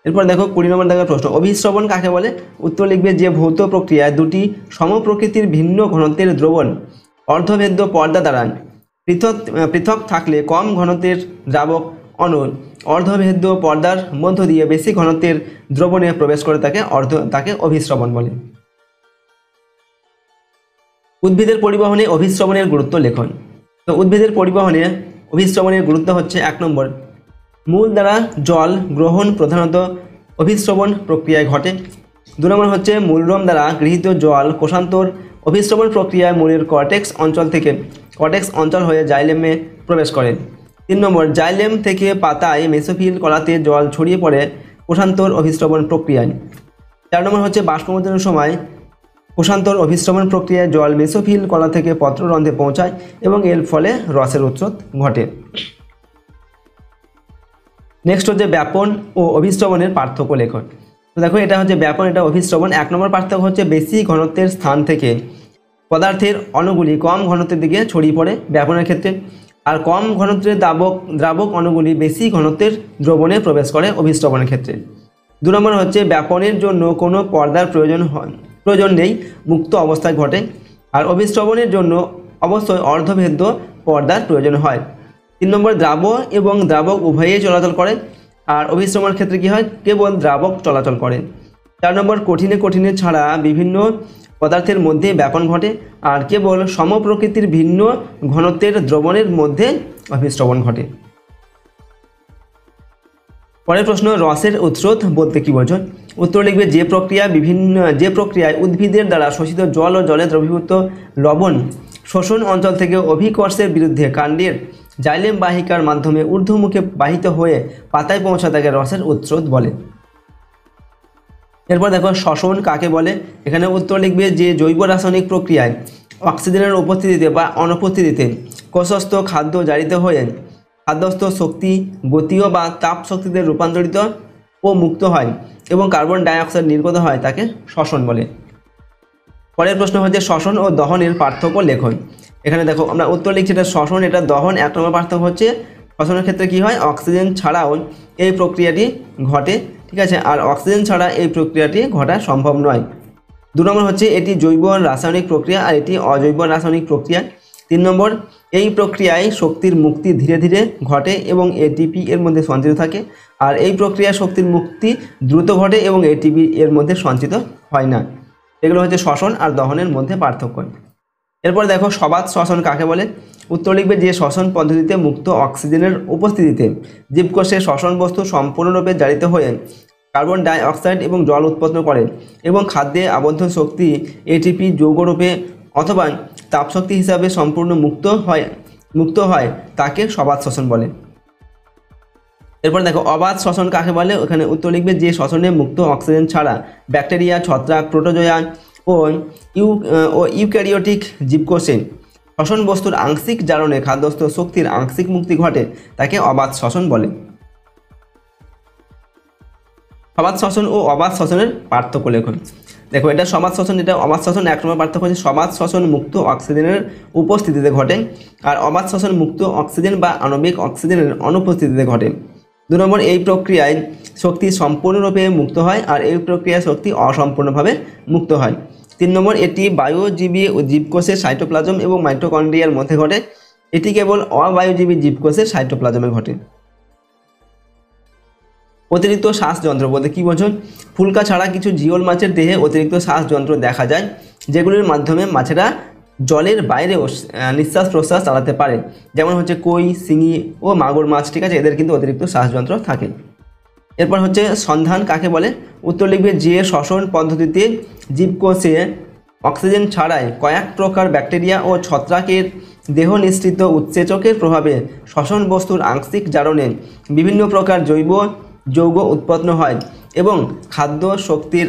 এরপর দেখো 20 নম্বর দেখার প্রশ্ন, অভিস্রবণ কাকে বলে, উত্তর লিখবে যে ভৌত প্রক্রিয়ায় দুটি সমপ্রকৃতির ভিন্ন ঘনত্বের দ্রবণ অর্ধভেদ্য পর্দা দ্বারা পৃথক থাকলে কম ঘনত্বের দ্রাবক অণু অর্ধভেদ্য পর্দার মধ্য দিয়ে বেশি ঘনত্বের দ্রবণে প্রবেশ করে তাকে অভিস্রবণ বলে। উদ্ভিদের পরিবহনে অভিস্রবণের গুরুত্ব লেখন। তো উদ্ভিদের পরিবহনে অভিস্রবণের গুরুত্ব হচ্ছে 1 নম্বর, মূল দ্বারা জল গ্রহণ প্রধানত অভিস্রবণ প্রক্রিয়ায় ঘটে। 2 নম্বর হচ্ছে মূলরোম দ্বারা গৃহীত জল কোষান্তর অভিস্রবণ প্রক্রিয়ায় মূলের কর্টেক্স অঞ্চল হয়ে জাইলেমে প্রবেশ করে। 3 নম্বর, জাইলেম থেকে পাতায় মেসোফিল কলাতে জল ছড়িয়ে পড়ে কোষান্তর অভিস্রবণ প্রক্রিয়ায়। 4 নম্বর হচ্ছে বাষ্পমোচনের সময় কোষান্তর অভিস্রবণ প্রক্রিয়ায় জল মেসোফিল কলা থেকে পত্ররন্ধ্রে পৌঁছায় এবং এর ফলে রসের উৎস্রোত ঘটে। নেক্সট হচ্ছে ব্যাপন ও অভিস্রবণের পার্থক্য লেখন। তো দেখো এটা হচ্ছে ব্যাপন, এটা অভিস্রবণ। 1 নম্বর পার্থক্য হচ্ছে বেশি ঘনত্বের স্থান থেকে পদার্থের অণুগুলি কম ঘনত্বের দিকে ছড়িয়ে পড়ে ব্যাপনের ক্ষেত্রে, আর কম ঘনত্বের দ্রাবক অণুগুলি বেশি ঘনত্বের দ্রবণে প্রবেশ করে অভিস্রবণের ক্ষেত্রে। 2 নম্বর হচ্ছে ব্যাপনের জন্য কোনো পর্দার প্রয়োজন নেই, মুক্ত অবস্থায় ঘটে, আর অভিস্রবণের জন্য অবশ্যই অর্ধভেদ্য পর্দার প্রয়োজন হয়। 3 নম্বর, দ্রাবক উভয়েই চলাচল করে, আর অভিস্রবণের ক্ষেত্রে কি হয়, কেবল দ্রাবক চলাচল করে। 4 নম্বর, কঠিনে ছাড়া বিভিন্ন পদার্থের মধ্যে ব্যাপন ঘটে, আর কেবল সমপ্রকৃতির ভিন্ন ঘনত্বের দ্রবণের মধ্যে অভিস্রবণ ঘটে। পরের প্রশ্ন, রসের উৎস্রোত বলতে কি বোঝো, উত্তর লিখবে যে প্রক্রিয়ায় উদ্ভিদের দ্বারা শোষিত জল ও জলে দ্রবীভূত লবণ শোষণ অঞ্চল থেকে অভিকর্ষের বিরুদ্ধে কাণ্ডের জাইলেম বাহিকার মাধ্যমে ঊর্ধ্বমুখে বাহিত হয়ে পাতায় পৌঁছা তাকে রসের উৎস্রোত বলে। এরপর দেখো শ্বসন কাকে বলে, এখানে উত্তর লিখবে যে জৈব রাসায়নিক প্রক্রিয়ায় অক্সিজেনের উপস্থিতিতে বা অনুপস্থিতিতে কোষস্থ খাদ্য জারিত হয়ে খাদ্যস্থ শক্তি গতীয় বা তাপ শক্তিতে রূপান্তরিত ও মুক্ত হয় এবং কার্বন ডাই অক্সাইড নির্গত হয় তাকে শ্বসন বলে। পরের প্রশ্ন হচ্ছে শ্বসন ও দহনের পার্থক্য লেখন। এখানে দেখো আমরা উত্তর লিখছি এটা শ্বসন, এটা দহন। 1 নম্বর পার্থক্য হচ্ছে শ্বসনের ক্ষেত্রে কি হয়, অক্সিজেন ছাড়াও এই প্রক্রিয়াটি ঘটে। ঠিক আছে, আর অক্সিজেন ছাড়া এই প্রক্রিয়াটি ঘটা সম্ভব নয়। 2 নম্বর হচ্ছে এটি জৈব রাসায়নিক প্রক্রিয়া আর এটি অজৈব রাসায়নিক প্রক্রিয়া। 3 নম্বর, এই প্রক্রিয়ায় শক্তির মুক্তি ধীরে ধীরে ঘটে এবং এটিপি এর মধ্যে সঞ্চিত থাকে, আর এই প্রক্রিয়ায় শক্তির মুক্তি দ্রুত ঘটে এবং এটিপি এর মধ্যে সঞ্চিত হয় না। এগুলো হচ্ছে শ্বসন আর দহনের মধ্যে পার্থক্য। এরপর দেখো সবাত শ্বসন কাকে বলে, উত্তর লিখবে যে শ্বসন পদ্ধতিতে মুক্ত অক্সিজেনের উপস্থিতিতে জীবকোষে শ্বসন বস্তু সম্পূর্ণরূপে জারিত হয়ে কার্বন ডাই অক্সাইড এবং জল উৎপন্ন করে এবং খাদ্যে আবদ্ধ শক্তি এটিপি যৌগরূপে অথবা তাপশক্তি হিসাবে সম্পূর্ণ মুক্ত হয় তাকে সবাত শ্বসন বলে। এরপর দেখো অবাত শ্বসন কাকে বলে, ওখানে উত্তর লিখবে যে শ্বসনে মুক্ত অক্সিজেন ছাড়া ব্যাকটেরিয়া, ছত্রাক, প্রোটোজোয়া ও ইউক্যারিওটিক জীবকোষে শ্বসন বস্তুর আংশিক জারণে খাদ্যস্থ শক্তির আংশিক মুক্তি ঘটে তাকে অবাত শ্বসন বলে। সমাজ শ্বসন ও অবাধ শ্বসনের পার্থক্য লেখন। দেখো এটা সমাজ শ্বসন, এটা অবাধ শ্বসন। 1 নম্বর পার্থক্য হচ্ছে সমাজ শ্বসন মুক্ত অক্সিজেনের উপস্থিতিতে ঘটে, আর অবাধ শ্বসন মুক্ত অক্সিজেন বা আণবিক অক্সিজেনের অনুপস্থিতিতে ঘটে। 2 নম্বর এই প্রক্রিয়ায় শক্তি সম্পূর্ণরূপে মুক্ত হয়, আর এই প্রক্রিয়ায় শক্তি অসম্পূর্ণভাবে মুক্ত হয়। 3 নম্বর এটি বায়ুজীবী জীবকোষের সাইটোপ্লাজম এবং মাইটোকন্ড্রিয়ার মধ্যে ঘটে, এটি কেবল অবায়ুজীবী জীবকোষের সাইটোপ্লাজমে ঘটে। অতিরিক্ত শ্বাসযন্ত্র বলতে কী বোঝো? ফুলকা ছাড়া কিছু জিওল মাছের দেহে অতিরিক্ত শ্বাসযন্ত্র দেখা যায়, যেগুলির মাধ্যমে মাছেরা জলের বাইরেও নিঃশ্বাস প্রশ্বাস চালাতে পারে, যেমন হচ্ছে কই, শিঙি ও মাগুর মাছ, ঠিক আছে, এদের কিন্তু অতিরিক্ত শ্বাসযন্ত্র থাকে। এরপর হচ্ছে সন্ধান কাকে বলে? উত্তর লিখবে যে শ্বসন পদ্ধতিতে জীবকোষে অক্সিজেন ছাড়াই কয়েক প্রকার ব্যাকটেরিয়া ও ছত্রাকের দেহ নিঃসৃত উৎসেচকের প্রভাবে শ্বসন বস্তুর আংশিক জারণে বিভিন্ন প্রকার জৈব যৌগ উৎপন্ন হয় এবং খাদ্য শক্তির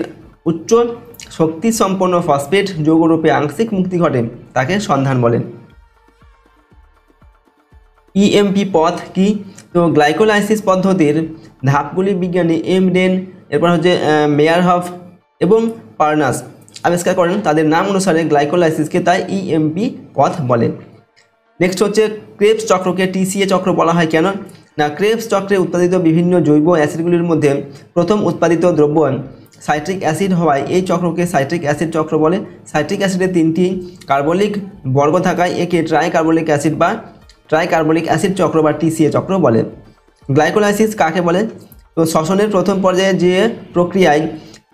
উচ্চ শক্তিসম্পন্ন ফসফেট যৌগরূপে আংশিক মুক্তি ঘটে, তাকে সন্ধান বলেন। ইএমপি পথ কি? তো গ্লাইকোলাইসিস পদ্ধতির ধাপগুলি বিজ্ঞানী এমডেন, এরপর হচ্ছে মেয়ারহফ এবং পার্নাস আবিষ্কার করেন। তাদের নাম অনুসারে গ্লাইকোলাইসিসকে তাই ইএমপি পথ বলে। নেক্সট হচ্ছে ক্রেবস চক্রকে টিসিএ চক্র বলা হয় কেন? না, ক্রেবস চক্রে উৎপাদিত বিভিন্ন জৈব অ্যাসিডগুলির মধ্যে প্রথম উৎপাদিত দ্রব্য সাইট্রিক অ্যাসিড হওয়ায় এই চক্রকে সাইট্রিক অ্যাসিড চক্র বলে। সাইট্রিক অ্যাসিডের 3টি কার্বলিক বর্গ থাকায় একে ট্রাইকার্বলিক অ্যাসিড বা ট্রাইকার্বলিক অ্যাসিড চক্র বা টিসিএ চক্র বলে। গ্লাইকোলাইসিস কাকে বলে? তো শ্বসনের প্রথম পর্যায়ে যে প্রক্রিয়ায়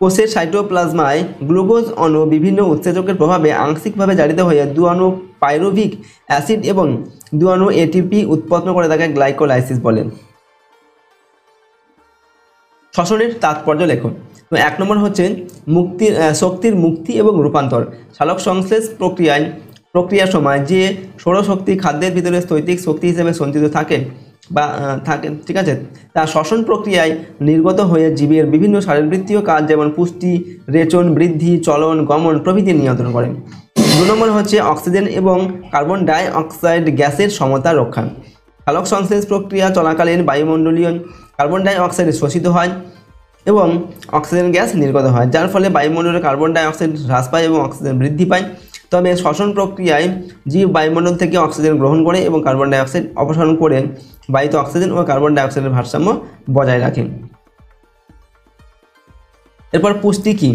কোষের সাইটোপ্লাজমায় গ্লুকোজ অণু বিভিন্ন উৎসেচকের প্রভাবে আংশিকভাবে জারিত হয়ে 2 অণু পাইরুভিক অ্যাসিড এবং 2 অণু এটিপি উৎপন্ন করে, তাকে গ্লাইকোলাইসিস বলে। শ্বসনের তাৎপর্য লেখো। তো 1 নম্বর হচ্ছে শক্তির মুক্তি এবং রূপান্তর। সালোক সংশ্লেষ প্রক্রিয়ার সময় যে সৌরশক্তি খাদ্যের ভিতরে স্থৈতিক শক্তি হিসেবে সঞ্চিত থাকে, ঠিক আছে, তা শ্বসন প্রক্রিয়ায় নির্গত হয়ে জীবের বিভিন্ন শারীরবৃত্তীয় কাজ যেমন পুষ্টি, রেচন, বৃদ্ধি, চলন, গমন প্রভৃতি নিয়ন্ত্রণ করে। 2 নম্বর হচ্ছে অক্সিজেন এবং কার্বন ডাই অক্সাইড গ্যাসের সমতা রক্ষা। সালোক সংশ্লেষ প্রক্রিয়া চলাকালীন বায়ুমণ্ডলীয় কার্বন ডাই অক্সাইড শোষিত হয় এবং অক্সিজেন গ্যাস নির্গত হয়, যার ফলে বায়ুমণ্ডলে কার্বন ডাই অক্সাইড হ্রাস পায় এবং অক্সিজেন বৃদ্ধি পায়। তবে শ্বসন প্রক্রিয়ায় জীব বায়ুমণ্ডল থেকে অক্সিজেন গ্রহণ করে এবং কার্বন ডাই অক্সাইড অপসারণ করে বায়ুতে অক্সিজেন ও কার্বন ডাই অক্সাইডের ভারসাম্য বজায় রাখে। এরপর পুষ্টি কি?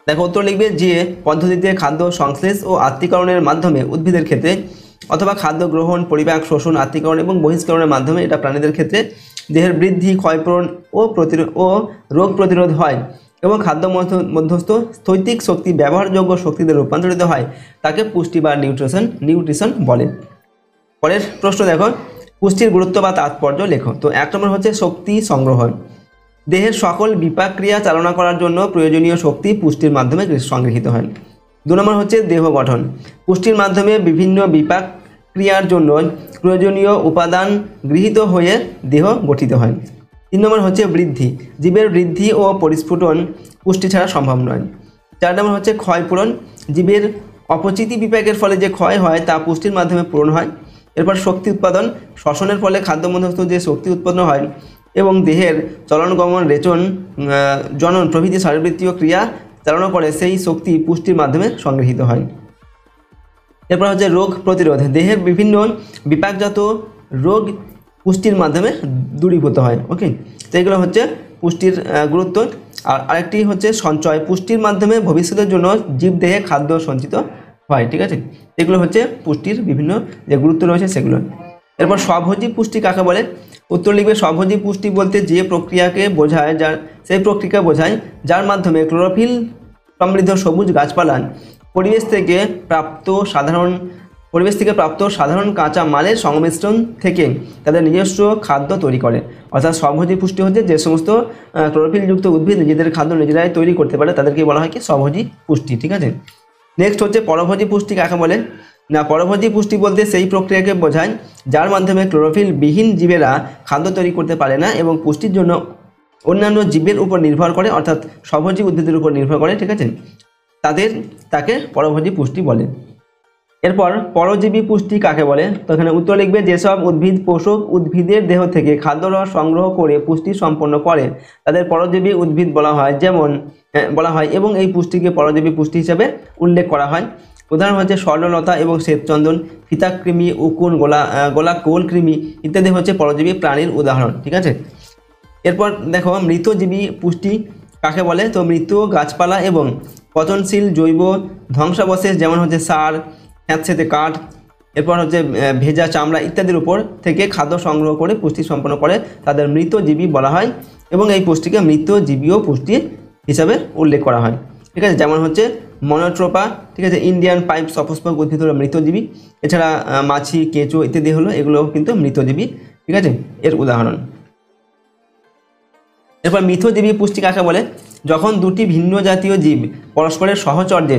দেখো উত্তর লিখবে যে পদ্ধতিতে খাদ্য সংশ্লেষ ও আত্তীকরণের মাধ্যমে উদ্ভিদের ক্ষেত্রে অথবা খাদ্য গ্রহণ, পরিপাক, শোষণ, আত্তীকরণ এবং বহিষ্করণের মাধ্যমে এটা প্রাণীদের ক্ষেত্রে দেহের বৃদ্ধি, ক্ষয়পূরণ ও রোগ প্রতিরোধ হয় এবং খাদ্য মধ্যস্থ স্থৈতিক শক্তি ব্যবহারযোগ্য শক্তিতে রূপান্তরিত হয়, তাকে পুষ্টি বা নিউট্রিশন বলে। পরের প্রশ্ন দেখো, পুষ্টির গুরুত্ব বা তাৎপর্য লেখো। তো 1 নম্বর হচ্ছে শক্তি সংগ্রহ। দেহের সকল বিপাক ক্রিয়া চালনা করার জন্য প্রয়োজনীয় শক্তি পুষ্টির মাধ্যমে সংগৃহীত হয়। 2 নম্বর হচ্ছে দেহ গঠন। পুষ্টির মাধ্যমে বিভিন্ন বিপাক ক্রিয়ার জন্য প্রয়োজনীয় উপাদান গৃহীত হয়ে দেহ গঠিত হয়। 3 নম্বর হচ্ছে বৃদ্ধি। জীবের বৃদ্ধি ও পরিস্ফুটন পুষ্টি ছাড়া সম্ভব নয়। 4 নম্বর হচ্ছে ক্ষয়পূরণ। জীবের অপচিতি বিপাকের ফলে যে ক্ষয় হয় তা পুষ্টির মাধ্যমে পূরণ হয়। এরপর শক্তি উৎপাদন। শ্বসনের ফলে খাদ্য মধ্যস্থ যে শক্তি উৎপন্ন হয় এবং দেহের চলন, গমন, রেচন, জনন প্রভৃতি শারীরবৃত্তীয় ক্রিয়া চালনা করে, সেই শক্তি পুষ্টির মাধ্যমে সংগৃহীত হয়। এরপর হচ্ছে রোগ প্রতিরোধ। দেহের বিভিন্ন বিপাকজাত রোগ পুষ্টির মাধ্যমে দূরীভূত হয়। ওকে, তো এগুলো হচ্ছে পুষ্টির গুরুত্ব। আর আরেকটি হচ্ছে সঞ্চয়। পুষ্টির মাধ্যমে ভবিষ্যতের জন্য জীবদেহে খাদ্য সঞ্চিত হয়, ঠিক আছে, এগুলো হচ্ছে পুষ্টির বিভিন্ন যে গুরুত্ব রয়েছে সেগুলো। এরপর স্বভোজী পুষ্টি কাকে বলে? উত্তর লিখবে স্বভোজী পুষ্টি বলতে যে প্রক্রিয়াকে বোঝায় সেই প্রক্রিয়া বোঝায় যার মাধ্যমে ক্লোরোফিল সমৃদ্ধ সবুজ গাছপালা পরিবেশ থেকে প্রাপ্ত সাধারণ কাঁচা মালের সংমিশ্রণ থেকে তাদের নিজস্ব খাদ্য তৈরি করে। অর্থাৎ স্বভোজী পুষ্টি হচ্ছে যে সমস্ত ক্লোরোফিলযুক্ত উদ্ভিদ নিজেদের খাদ্য নিজেরাই তৈরি করতে পারে, তাদেরকে বলা হয় কি স্বভোজী পুষ্টি, ঠিক আছে। নেক্সট হচ্ছে পরভোজী পুষ্টি কাকে বলে? না, পরভোজী পুষ্টি বলতে সেই প্রক্রিয়াকে বোঝায় যার মাধ্যমে ক্লোরোফিল বিহীন জীবেরা খাদ্য তৈরি করতে পারে না এবং পুষ্টির জন্য অন্যান্য জীবের উপর নির্ভর করে, অর্থাৎ স্বভোজী উদ্ভিদের উপর নির্ভর করে, ঠিক আছে, তাকে পরভোজী পুষ্টি বলে। এরপর পরজীবী পুষ্টি কাকে বলে? তো এখানে উত্তর লিখবে যেসব উদ্ভিদ পোষক উদ্ভিদের দেহ থেকে খাদ্যরস সংগ্রহ করে পুষ্টি সম্পন্ন করে তাদের পরজীবী উদ্ভিদ বলা হয়, যেমন বলা হয়, এবং এই পুষ্টিকে পরজীবী পুষ্টি হিসেবে উল্লেখ করা হয়। উদাহরণ হচ্ছে স্বর্ণলতা এবং শ্বেতচন্দন, ফিতাকৃমি, উকুন, গোলা কোল কৃমি ইত্যাদি হচ্ছে পরজীবী প্রাণীর উদাহরণ। ঠিক আছে, এরপর দেখো মৃতজীবী পুষ্টি কাকে বলে? তো মৃত গাছপালা এবং পচনশীল জৈব ধ্বংসাবশেষ যেমন হচ্ছে সার, স্যাঁতসেঁতে কাঠ, এরপর হচ্ছে ভেজা চামড়া ইত্যাদির উপর থেকে খাদ্য সংগ্রহ করে পুষ্টি সম্পন্ন করে তাদের মৃতজীবী বলা হয়, এবং এই পুষ্টিকে মৃতজীবীয় পুষ্টি হিসাবে উল্লেখ করা হয়। ঠিক আছে, যেমন হচ্ছে মনোট্রোপা, ঠিক আছে, ইন্ডিয়ান পাইপ সপুষ্পক উদ্ভিদ হলো মৃতজীবী, এছাড়া মাছি, কেঁচো ইত্যাদি হলো, এগুলো কিন্তু মৃতজীবী। ঠিক আছে, এর উদাহরণ। এরপর মিথজীবী পুষ্টি কাকে বলে? যখন দুটি ভিন্ন জাতীয় জীব পরস্পরের সহচর্যে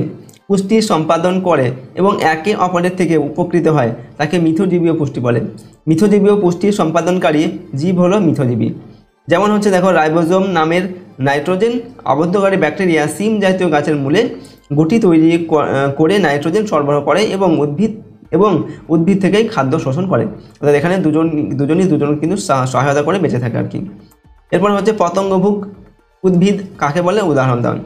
পুষ্টি সম্পাদন করে এবং একে অপরের থেকে উপকৃত হয় তাকে মিথজীবীয় পুষ্টি বলে। মিথজীবীয় পুষ্টি সম্পাদনকারী জীব হলো মিথজীবী। যেমন হচ্ছে দেখো রাইবোজোম নামের নাইট্রোজেন আবদ্ধকারী ব্যাকটেরিয়া সিম জাতীয় গাছের মূলে গুটি তৈরি করে নাইট্রোজেন সরবরাহ করে এবং উদ্ভিদ থেকেই খাদ্য শোষণ করে। অর্থাৎ এখানে দুজনই কিন্তু সহায়তা করে বেঁচে থাকে আর কি। এরপর হচ্ছে পতঙ্গভুক উদ্ভিদ কাকে বলে? উদাহরণ দাও।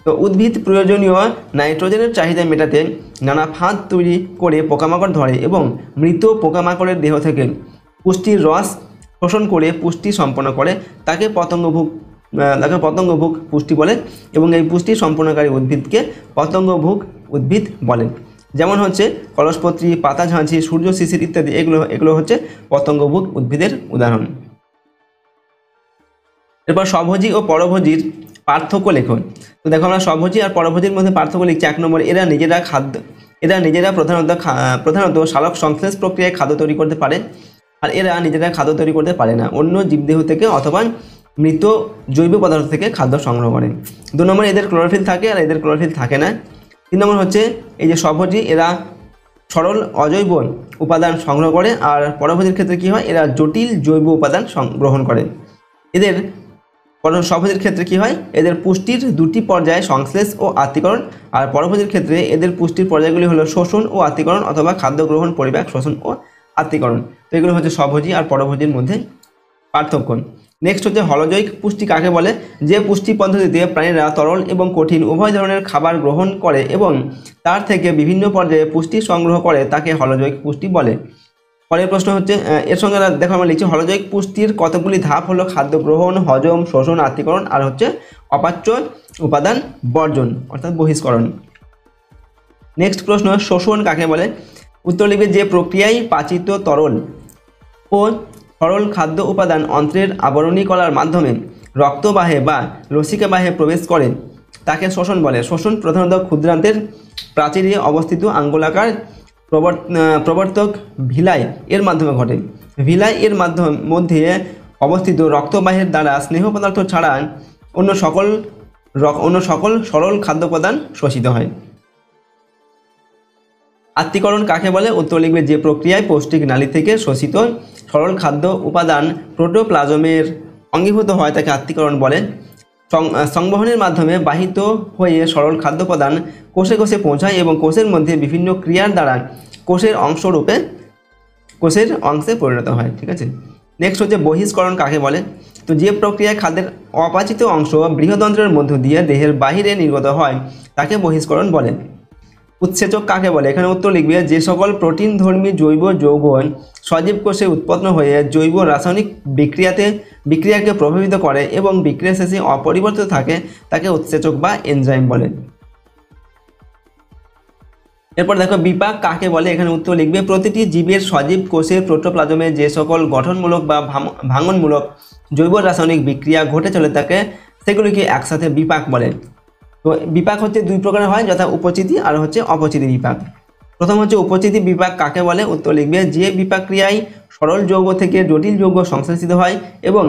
তো উদ্ভিদ প্রয়োজনীয় নাইট্রোজেনের চাহিদা মেটাতে নানা ফাঁদ তৈরি করে পোকামাকড় ধরে এবং মৃত পোকামাকড়ের দেহ থেকে পুষ্টির রস শোষণ করে পুষ্টি সম্পন্ন করে তাকে পতঙ্গভুক পুষ্টি বলে, এবং এই পুষ্টি সম্পন্নকারী উদ্ভিদকে পতঙ্গভুক উদ্ভিদ বলে। যেমন হচ্ছে কলসপত্রী, পাতাঝাঁঝি, সূর্য শিশির ইত্যাদি, এগুলো হচ্ছে পতঙ্গভুক উদ্ভিদের উদাহরণ। এরপর স্বভোজী ও পরভোজীর পার্থক্য লেখো। তো দেখো আমরা স্বভোজী আর পরভোজীর মধ্যে পার্থক্য লিখছি। 1 নম্বর, এরা নিজেরা প্রধানত সালোক সংশ্লেষ প্রক্রিয়ায় খাদ্য তৈরি করতে পারে, আর এরা নিজেরা খাদ্য তৈরি করতে পারে না, অন্য জীবদেহ থেকে অথবা মৃত জৈব পদার্থ থেকে খাদ্য সংগ্রহ করে। 2 নম্বর, এদের ক্লোরোফিল থাকে আর এদের ক্লোরোফিল থাকে না। 3 নম্বর হচ্ছে এই যে স্বভোজী, এরা সরল অজৈব উপাদান সংগ্রহ করে, আর পরভোজীর ক্ষেত্রে কি হয়? এরা জটিল জৈব উপাদান গ্রহণ করে। এদের স্বভোজীর ক্ষেত্রে কি হয়? এদের পুষ্টির 2টি পর্যায় সংশ্লেষ ও আত্তীকরণ, আর পরভোজীর ক্ষেত্রে এদের পুষ্টির পর্যায়গুলি হলো শোষণ ও আত্তীকরণ অথবা খাদ্য গ্রহণ, পরিপাক, শোষণ ও আত্তীকরণ। তো এগুলো হচ্ছে স্বভোজী আর পরভোজীর মধ্যে পার্থক্য। নেক্সট হচ্ছে হলজৈক পুষ্টি কাকে বলে? যে পুষ্টি পদ্ধতিতে প্রাণীরা তরল এবং কঠিন উভয় ধরনের খাবার গ্রহণ করে এবং তার থেকে বিভিন্ন পর্যায়ে পুষ্টি সংগ্রহ করে তাকে হলজৈক পুষ্টি বলে। পরের প্রশ্ন হচ্ছে এর সঙ্গে দেখো আমরা লিখছি হলজৈক পুষ্টির কতগুলি ধাপ হলো খাদ্য গ্রহণ, হজম, শোষণ, আত্তীকরণ, আর হচ্ছে অপাচ্য উপাদান বর্জন অর্থাৎ বহিষ্করণ। নেক্সট প্রশ্ন, শোষণ কাকে বলে? উত্তর লিখবে যে প্রক্রিয়ায় পাচিত তরল ও সরল খাদ্য উপাদান অন্ত্রের আবরণী কলার মাধ্যমে রক্তবাহে বা লসিকাবাহে প্রবেশ করে তাকে শোষণ বলে। শোষণ প্রধানত ক্ষুদ্রান্তের প্রাচীরে অবস্থিত আঙ্গুলাকার প্রবর্তক ভিলাই এর মাধ্যমে ঘটে। ভিলাই এর মধ্যে অবস্থিত রক্তবাহের দ্বারা স্নেহ পদার্থ ছাড়া অন্য সকল সরল খাদ্য উপাদান শোষিত হয়। আত্তীকরণ কাকে বলে? উত্তর লিখবে যে প্রক্রিয়ায় পৌষ্টিক নালী থেকে শোষিত সরল খাদ্য উপাদান প্রোটোপ্লাজমের অঙ্গীভূত হয় তাকে আত্তীকরণ বলে। সংবহনের মাধ্যমে বাহিত হয়ে সরল খাদ্য উপাদান কোষে কোষে পৌঁছায় এবং কোষের মধ্যে বিভিন্ন ক্রিয়ার দ্বারা কোষের অংশে পরিণত হয়। ঠিক আছে, নেক্সট হচ্ছে বহিষ্করণ কাকে বলে? তো যে প্রক্রিয়ায় খাদ্যের অপাচিত অংশ বৃহদন্ত্রের মধ্য দিয়ে দেহের বাহিরে নির্গত হয় তাকে বহিষ্করণ বলে। উৎসেচক কাকে বলে? এখানে উত্তর লিখবে যে সকল প্রোটিনধর্মী জৈব যৌগ সজীব কোষে উৎপন্ন হয়ে জৈব রাসায়নিক বিক্রিয়াকে প্রভাবিত করে এবং বিক্রিয়া শেষে অপরিবর্তিত থাকে তাকে উৎসেচক বা এনজাইম বলে। এরপর দেখো বিপাক কাকে বলে? এখানে উত্তর লিখবে প্রতিটি জীবের সজীব কোষের প্রোটোপ্লাজমে যে সকল গঠনমূলক বা ভাঙনমূলক জৈব রাসায়নিক বিক্রিয়া ঘটে চলে থাকে সেগুলিকে একসাথে বিপাক বলে। তো বিপাক হচ্ছে 2 প্রকারের হয়, যথা উপচিতি আর হচ্ছে অপচিতি বিপাক। প্রথম হচ্ছে উপচিতি বিপাক কাকে বলে? উত্তর লিখবে যে বিপাক ক্রিয়ায় সরল যৌগ থেকে জটিল যৌগ সংশ্লেষিত হয় এবং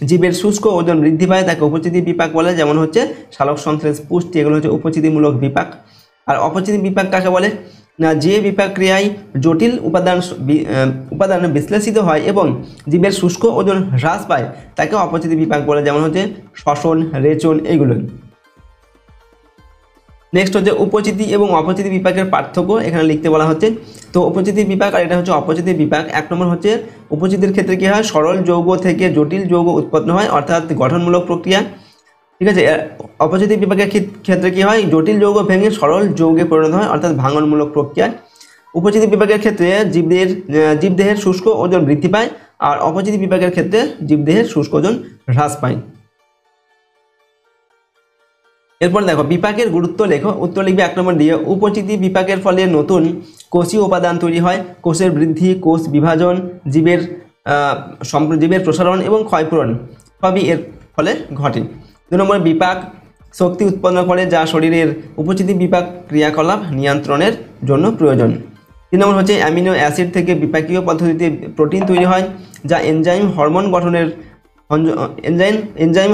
জীবের শুষ্ক ওজন বৃদ্ধি পায় তাকে উপচিতি বিপাক বলে। যেমন হচ্ছে সালোক সংশ্লেষ, পুষ্টি, এগুলো হচ্ছে উপচিতিমূলক বিপাক। আর অপচিতি বিপাক কাকে বলে? না যে বিপাক ক্রিয়ায় জটিল উপাদান বিশ্লেষিত হয় এবং জীবের শুষ্ক ওজন হ্রাস পায় তাকে অপচিতি বিপাক বলে। যেমন হচ্ছে শ্বসন, রেচন, এইগুলো। নেক্সট হচ্ছে উপচিতি এবং অপচিতি বিপাকের পার্থক্য এখানে লিখতে বলা হচ্ছে। তো উপচিতি বিপাক আর এটা হচ্ছে অপচিতি বিপাক। এক নম্বর হচ্ছে উপচিতির ক্ষেত্রে কি হয়, সরল যৌগ থেকে জটিল যৌগ উৎপন্ন হয় অর্থাৎ গঠনমূলক প্রক্রিয়া। ঠিক আছে। অপচিতি বিপাকের ক্ষেত্রে কি হয়, জটিল যৌগ ভেঙে সরল যৌগে পরিণত হয় অর্থাৎ ভাঙনমূলক প্রক্রিয়া। উপচিতি বিপাকের ক্ষেত্রে জীবদেহের শুষ্ক ওজন বৃদ্ধি পায় আর অপচিতি বিপাকের ক্ষেত্রে জীবদেহের শুষ্ক ওজন হ্রাস পায়। এরপর দেখো বিপাকের গুরুত্ব লেখো। উত্তর লিখবে 1 নম্বর দিয়ে, উপচিতি বিপাকের ফলে নতুন কোষীয় উপাদান তৈরি হয়, কোষের বৃদ্ধি, কোষ বিভাজন, জীবের প্রসারণ এবং ক্ষয়পূরণ সবই এর ফলে ঘটে। 2 নম্বর বিপাক শক্তি উৎপন্ন করে যা শরীরের উপচিতি বিপাক ক্রিয়াকলাপ নিয়ন্ত্রণের জন্য প্রয়োজন। 3 নম্বর হচ্ছে অ্যামিনো অ্যাসিড থেকে বিপাকীয় পদ্ধতিতে প্রোটিন তৈরি হয় যা এনজাইম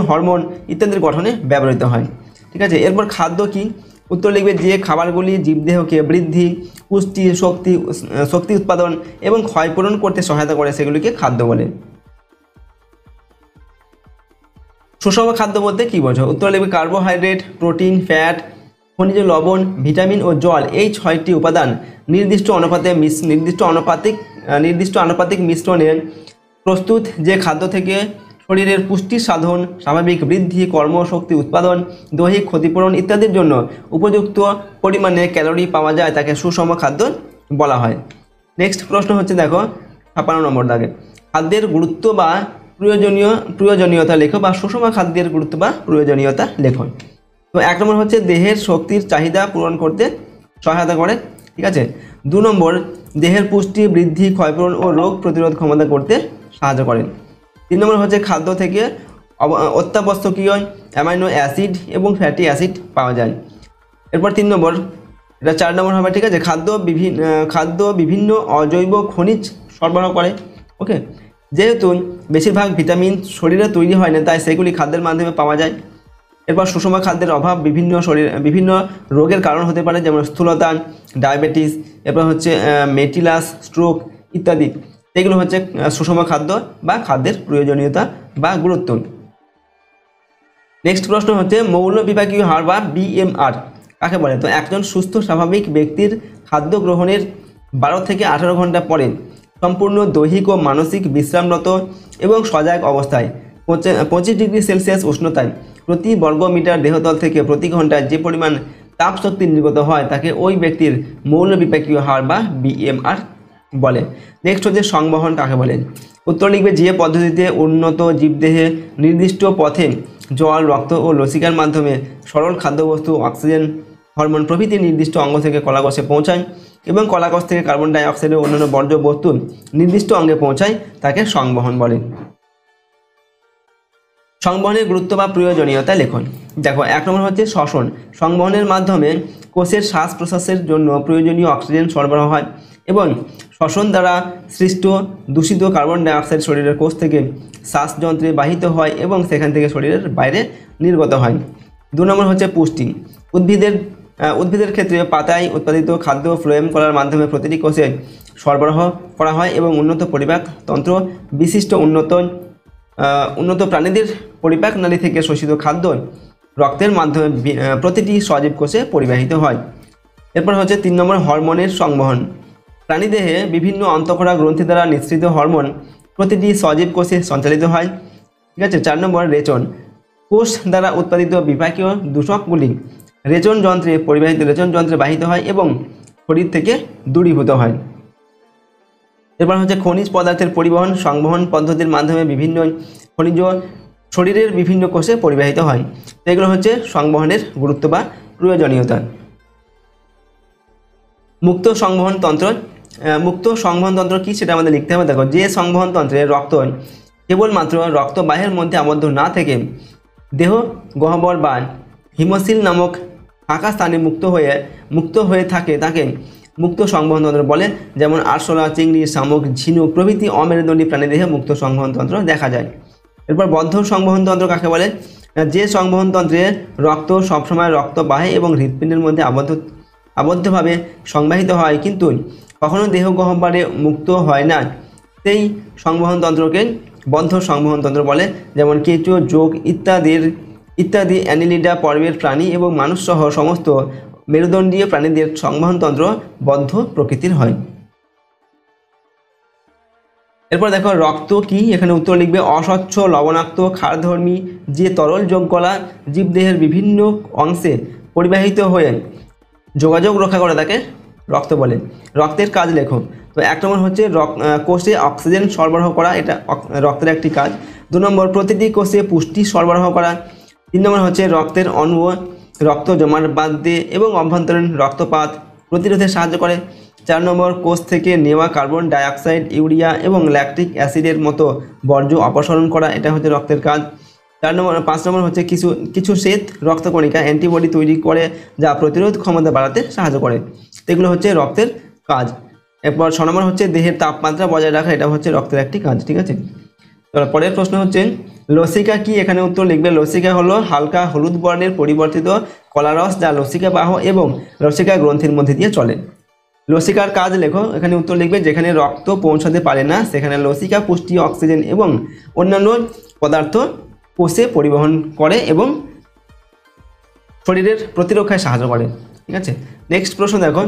হরমোন ইত্যাদির গঠনে ব্যবহৃত হয়। ঠিক আছে। এরপর খাদ্য কি, উত্তর লিখবে যে খাবারগুলি জীবদেহকে বৃদ্ধি, পুষ্টি, শক্তি উৎপাদন এবং ক্ষয়পূরণ করতে সহায়তা করে সেগুলিকে খাদ্য বলে। সুষম খাদ্য বলতে কি বোঝো, উত্তর লিখবে কার্বোহাইড্রেট, প্রোটিন, ফ্যাট, খনিজ লবণ, ভিটামিন ও জল এই 6টি উপাদান নির্দিষ্ট আনুপাতিক মিশ্রণে প্রস্তুত যে খাদ্য থেকে শরীরের পুষ্টি সাধন, স্বাভাবিক বৃদ্ধি, কর্মশক্তি উৎপাদন, দৈহিক ক্ষতিপূরণ ইত্যাদির জন্য উপযুক্ত পরিমাণে ক্যালোরি পাওয়া যায় তাকে সুষম খাদ্য বলা হয়। নেক্সট প্রশ্ন হচ্ছে দেখো 56 নম্বর দাগে, খাদ্যের গুরুত্ব বা প্রয়োজনীয়তা লেখো বা সুষম খাদ্যের গুরুত্ব বা প্রয়োজনীয়তা লেখো। তো 1 নম্বর হচ্ছে দেহের শক্তির চাহিদা পূরণ করতে সহায়তা করে। ঠিক আছে। 2 নম্বর দেহের পুষ্টি, বৃদ্ধি, ক্ষয়পূরণ ও রোগ প্রতিরোধ ক্ষমতা করতে সাহায্য করে। 3 নম্বর হচ্ছে খাদ্য থেকে অত্যাবশ্যকীয় অ্যামাইনো অ্যাসিড এবং ফ্যাটি অ্যাসিড পাওয়া যায়। এরপর 3 নম্বর, এটা 4 নম্বর হবে। ঠিক আছে। খাদ্য বিভিন্ন অজৈব খনিজ সরবরাহ করে। ওকে। যেহেতু বেশিরভাগ ভিটামিন শরীরে তৈরি হয় না তাই সেগুলি খাদ্যের মাধ্যমে পাওয়া যায়। এরপর সুষম খাদ্যের অভাব বিভিন্ন রোগের কারণ হতে পারে, যেমন স্থূলতা, ডায়াবেটিস, এরপর হচ্ছে মেটিলাস, স্ট্রোক ইত্যাদি। এগুলো হচ্ছে সুষম খাদ্য বা খাদ্যের প্রয়োজনীয়তা বা গুরুত্ব। নেক্সট প্রশ্ন হচ্ছে মৌল বিপাকীয় হার বা BMR কাকে বলে। তো একজন সুস্থ স্বাভাবিক ব্যক্তির খাদ্য গ্রহণের 12 থেকে 18 ঘন্টা পরে সম্পূর্ণ দৈহিক ও মানসিক বিশ্রামরত এবং সজাগ অবস্থায় 25 ডিগ্রি সেলসিয়াস উষ্ণতায় প্রতি বর্গমিটার দেহতল থেকে প্রতি ঘন্টায় যে পরিমাণ তাপ শক্তি নির্গত হয় তাকে ওই ব্যক্তির মৌল বিপাকীয় হার বা BMR বলে। নেক্সট হচ্ছে সংবহন কাকে বলে। উত্তর লিখবে যে পদ্ধতিতে উন্নত জীবদেহে নির্দিষ্ট পথে জল, রক্ত ও লসিকার মাধ্যমে সরল খাদ্যবস্তু, অক্সিজেন, হরমোন প্রভৃতি নির্দিষ্ট অঙ্গ থেকে কলাকোষে পৌঁছায় এবং কলাকোষ থেকে কার্বন ডাই অক্সাইড ও অন্যান্য বর্জ্য বস্তু নির্দিষ্ট অঙ্গে পৌঁছায় তাকে সংবহন বলে। সংবহনের গুরুত্ব বা প্রয়োজনীয়তা লেখন। দেখো 1 নম্বর হচ্ছে শ্বসন। সংবহনের মাধ্যমে কোষের শ্বাস প্রশ্বাসের জন্য প্রয়োজনীয় অক্সিজেন সরবরাহ হয় এবং শ্বসন দ্বারা সৃষ্ট দূষিত কার্বন ডাই অক্সাইড শরীরের কোষ থেকে শ্বাসযন্ত্রে বাহিত হয় এবং সেখান থেকে শরীরের বাইরে নির্গত হয়। 2 নম্বর হচ্ছে পুষ্টি। উদ্ভিদের ক্ষেত্রে পাতায় উৎপাদিত খাদ্য ফ্লোয়েম করার মাধ্যমে প্রতিটি কোষে সরবরাহ করা হয় এবং উন্নত পরিপাক তন্ত্র বিশিষ্ট উন্নত প্রাণীদের পরিপাক নালী থেকে শোষিত খাদ্য রক্তের মাধ্যমে প্রতিটি সজীব কোষে পরিবাহিত হয়। এরপর হচ্ছে 3 নম্বর হরমোনের সংবহন। প্রাণীদেহে বিভিন্ন অন্তঃক্ষরা গ্রন্থি দ্বারা নিঃসৃত হরমোন প্রতিটি সজীব কোষে সঞ্চালিত হয়। ঠিক আছে। 4 নম্বর রেচন। কোষ দ্বারা উৎপাদিত বিপাকীয় দূষকগুলি রেচন যন্ত্রে বাহিত হয় এবং শরীর থেকে দূরীভূত হয়। এরপর হচ্ছে খনিজ পদার্থের পরিবহন। সংবহন পদ্ধতির মাধ্যমে বিভিন্ন খনিজ শরীরের বিভিন্ন কোষে পরিবাহিত হয়। এগুলো হচ্ছে সংবহনের গুরুত্ব বা প্রয়োজনীয়তা। মুক্ত সংবহন তন্ত্র কি সেটা আমাদের লিখতে হবে। দেখো যে সংবহন তন্ত্রে রক্ত কেবলমাত্র রক্তবাহের মধ্যে আবদ্ধ না থেকে দেহ গহ্বর বা হিমোসিল নামক ফাঁকা স্থানে মুক্ত হয়ে থাকে তাকে মুক্ত সংবহন তন্ত্র বলে। যেমন আরশোলা, চিংড়ি, শামুক, ঝিনুক প্রভৃতি অমেরুদণ্ডী প্রাণীদেহে মুক্ত সংবহন তন্ত্র দেখা যায়। এরপর বদ্ধ সংবহন তন্ত্র কাকে বলে। যে সংবহন তন্ত্রে রক্ত সবসময় রক্তবাহে এবং হৃৎপিণ্ডের মধ্যে আবদ্ধভাবে সংবাহিত হয় কিন্তু কখনো দেহ গহ্বরে মুক্ত হয় না, সেই সংবহন তন্ত্রকে বদ্ধ সংবহন তন্ত্র বলে। যেমন কেঁচো, যোগ ইত্যাদির ইত্যাদি অ্যানিলিডা পর্বের প্রাণী এবং মানুষ সহ সমস্ত মেরুদণ্ডীয় প্রাণীদের সংবহনতন্ত্র বদ্ধ প্রকৃতির হয়। এরপর দেখো রক্ত কি, এখানে উত্তর লিখবে অস্বচ্ছ লবণাক্ত ক্ষারধর্মী যে তরল যোগকলা জীবদেহের বিভিন্ন অংশে পরিবাহিত হয়ে যোগাযোগ রক্ষা করে তাকে রক্ত বলে। রক্তের কাজ লেখো। তো 1 নম্বর হচ্ছে কোষে অক্সিজেন সরবরাহ করা, এটা রক্তের একটি কাজ। 2 নম্বর প্রতিটি কোষে পুষ্টি সরবরাহ করা। 3 নম্বর হচ্ছে রক্তের অণু রক্ত জমাট বাঁধতে এবং অভ্যন্তরীণ রক্তপাত প্রতিরোধে সাহায্য করে। 4 নম্বর কোষ থেকে নেওয়া কার্বন ডাইঅক্সাইড, ইউরিয়া এবং ল্যাকটিক অ্যাসিডের মতো বর্জ্য অপসারণ করা, এটা হচ্ছে রক্তের কাজ। 5 নম্বর হচ্ছে কিছু শ্বেত রক্তকণিকা অ্যান্টিবডি তৈরি করে যা প্রতিরোধ ক্ষমতা বাড়াতে সাহায্য করে। এগুলো হচ্ছে রক্তের কাজ। এরপর 6 নম্বর হচ্ছে দেহের তাপমাত্রা বজায় রাখা, এটা হচ্ছে রক্তের একটি কাজ। ঠিক আছে, পরের প্রশ্ন হচ্ছে লসিকা কি, এখানে উত্তর লিখবে লসিকা হলো হালকা হলুদ বর্ণের পরিবর্তিত কলারস যা লসিকা বাহ এবং লসিকা গ্রন্থির মধ্যে দিয়ে চলে। লসিকার কাজ লেখো, এখানে উত্তর লিখবে যেখানে রক্ত পৌঁছাতে পারে না সেখানে লসিকা পুষ্টি, অক্সিজেন এবং অন্যান্য পদার্থ কোষে পরিবহন করে এবং শরীরের প্রতিরক্ষায় সাহায্য করে। ঠিক আছে, নেক্সট প্রশ্ন দেখো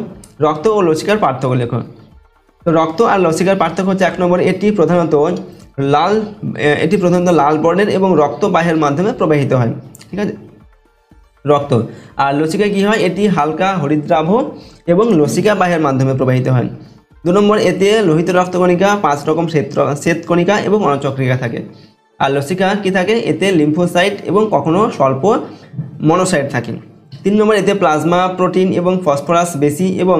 রক্ত ও লসিকার পার্থক্য লেখো। তো রক্ত আর লসিকার পার্থক্য হচ্ছে 1 নম্বর এটি প্রধানত লাল বর্ণের এবং রক্ত বাহের মাধ্যমে প্রবাহিত হয়। ঠিক আছে, রক্ত। আর লসিকা কি হয়, এটি হালকা হরিদ্রাভ এবং লসিকা বাহের মাধ্যমে প্রবাহিত হয়। 2 নম্বর এতে লোহিত রক্তকণিকা, 5 রকম শ্বেতকণিকা এবং অনুচক্রিকা থাকে। আর লসিকা কি থাকে, এতে লিম্ফোসাইট এবং কখনো স্বল্প মনোসাইট থাকে। 3 নম্বর এতে প্লাজমা প্রোটিন এবং ফসফরাস বেশি এবং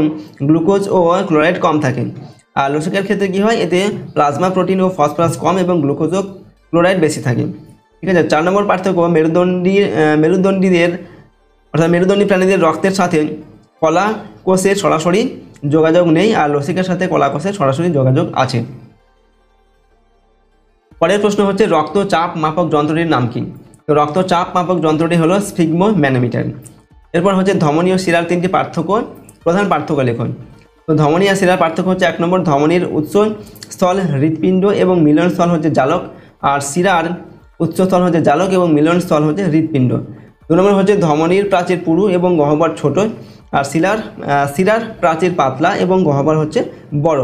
গ্লুকোজ ও ক্লোরাইড কম থাকে। আর লসিকার ক্ষেত্রে কি হয়, এতে প্লাজমা প্রোটিন ও ফসফরাস কম এবং গ্লুকোজ ও ক্লোরাইড বেশি থাকে। ঠিক আছে, 4 নম্বর পার্থক্য মেরুদণ্ডীদের অর্থাৎ মেরুদণ্ডী প্রাণীদের রক্তের সাথে কলা কোষের সরাসরি যোগাযোগ নেই, আর লসিকার সাথে কলা কোষের সরাসরি যোগাযোগ আছে। পরের প্রশ্ন হচ্ছে রক্তচাপ মাপক যন্ত্রটির নাম কি। তো রক্তচাপ মাপক যন্ত্রটি হলো স্ফিগমোম্যানোমিটার। এরপর হচ্ছে ধমনী ও শিরার 3টি প্রধান পার্থক্য লেখন। তো ধমনী আর শিরার পার্থক্য হচ্ছে 1 নম্বর ধমনীর উৎসস্থল হৃৎপিণ্ড এবং মিলনস্থল হচ্ছে জালক, আর শিরার উৎসস্থল হচ্ছে জালক এবং মিলনস্থল হচ্ছে হৃৎপিণ্ড। 2 নম্বর হচ্ছে ধমনীর প্রাচীর পুরু এবং গহ্বর ছোট, আর শিরার প্রাচীর পাতলা এবং গহ্বর হচ্ছে বড়।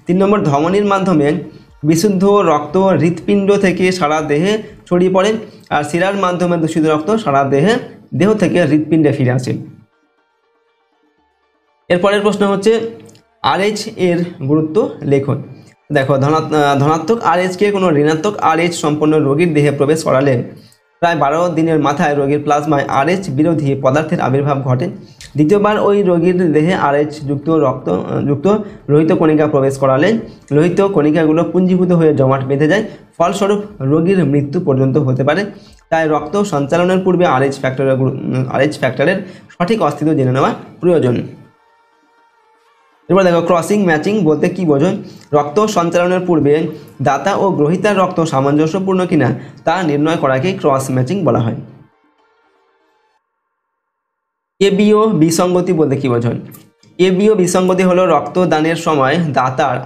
3 নম্বর ধমনীর মাধ্যমে বিশুদ্ধ রক্ত হৃৎপিণ্ড থেকে সারা দেহে ছড়িয়ে পড়ে, আর শিরার মাধ্যমে দূষিত রক্ত সারা দেহ থেকে হৃৎপিণ্ডে ফিরে আসে। এরপরের প্রশ্ন হচ্ছে RH এর গুরুত্ব লেখন। দেখো ধনাত্মক RH-কে কোনো ঋণাত্মক RH সম্পন্ন রোগীর দেহে প্রবেশ করালে প্রায় 12 দিনের মাথায় রোগীর প্লাজমায় RH বিরোধী পদার্থের আবির্ভাব ঘটে। দ্বিতীয়বার ওই রোগীর দেহে RH যুক্ত লোহিত কণিকা প্রবেশ করালে লোহিত কণিকাগুলো পুঞ্জীভূত হয়ে জমাট বেঁধে যায়, ফলস্বরূপ রোগীর মৃত্যু পর্যন্ত হতে পারে। তাই রক্ত সঞ্চালনের পূর্বে RH ফ্যাক্টরের সঠিক অস্তিত্ব জেনে নেওয়া প্রয়োজন। এবার দেখো ক্রসিং ম্যাচিং বলতে কি বোঝো। রক্ত সঞ্চালনের পূর্বে দাতা ও গ্রহীতার রক্ত সামঞ্জস্যপূর্ণ কিনা তা নির্ণয় করাকে ক্রস ম্যাচিং বলা হয়। এবীয় বিসঙ্গতি বলতে কি বোঝো। এবীয় বিসঙ্গতি হলো রক্তদানের সময় দাতার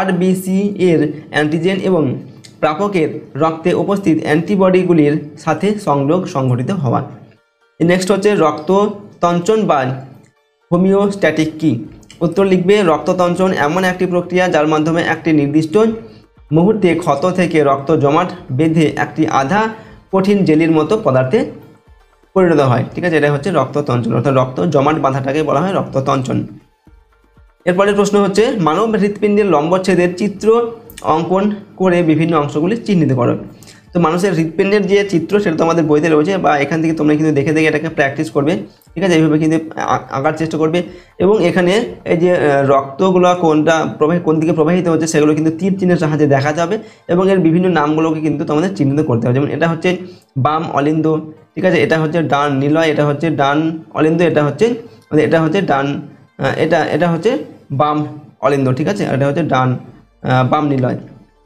RBC এর অ্যান্টিজেন এবং প্রাপকের রক্তে উপস্থিত অ্যান্টিবডিগুলির সাথে সংযোগ সংঘটিত হওয়া। নেক্সট হচ্ছে রক্ততঞ্চন বা হোমিওস্ট্যাটিক কি। উত্তর লিখবে রক্ততঞ্চন এমন একটি প্রক্রিয়া যার মাধ্যমে একটি নির্দিষ্ট মুহূর্তে ক্ষত থেকে রক্ত জমাট বেঁধে একটি আধা কঠিন জেলির মতো পদার্থে পরিণত হয়। ঠিক আছে, এটা হচ্ছে রক্ততঞ্চন, অর্থাৎ রক্ত জমাট বাঁধাটাকে বলা হয় রক্ততঞ্চন। এরপরের প্রশ্ন হচ্ছে মানব হৃৎপিণ্ডের লম্বচ্ছেদের চিত্র অঙ্কন করে বিভিন্ন অংশগুলি চিহ্নিত করো। তো মানুষের হৃৎপিণ্ডের যে চিত্র সেটা তো আমাদের বইতে রয়েছে, বা এখান থেকে তোমরা কিন্তু দেখে এটাকে প্র্যাকটিস করবে। ঠিক আছে, এইভাবে কিন্তু আঁকার চেষ্টা করবে। এবং এখানে এই যে রক্তগুলো কোন দিকে প্রবাহিত হচ্ছে সেগুলো কিন্তু তীর চিহ্নের সাহায্যে দেখা যাবে, এবং এর বিভিন্ন নামগুলোকে কিন্তু তোমাদের চিহ্নিত করতে হবে। যেমন এটা হচ্ছে বাম অলিন্দ, ঠিক আছে, এটা হচ্ছে ডান নিলয়, এটা হচ্ছে ডান অলিন্দ, এটা হচ্ছে ডান এটা হচ্ছে বাম অলিন্দ। ঠিক আছে, এটা হচ্ছে বাম নিলয়,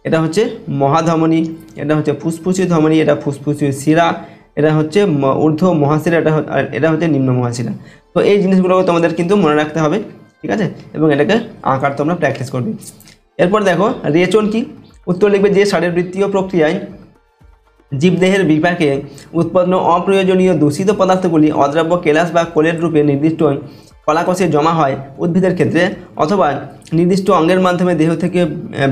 এটা হচ্ছে মহাধমনী, এটা হচ্ছে ফুসফুসীয় ধমনী, এটা ফুসফুসীয় শিরা, এটা হচ্ছে ঊর্ধ্ব মহাশিরা, এটা হচ্ছে নিম্ন মহাশিরা। তো এই জিনিসগুলো তোমাদের কিন্তু মনে রাখতে হবে। ঠিক আছে, এবং এটাকে আঁকার তোমরা প্র্যাকটিস করবে। এরপর দেখো রেচন কি। উত্তর লিখবে যে শারীরবৃত্তীয় প্রক্রিয়ায় জীবদেহের বিপাকে উৎপন্ন অপ্রয়োজনীয় দূষিত পদার্থগুলি অদ্রাব্য কেলাস বা কোলের রূপে নির্দিষ্ট কলাকোষে জমা হয় উদ্ভিদের ক্ষেত্রে, অথবা নির্দিষ্ট অঙ্গের মাধ্যমে দেহ থেকে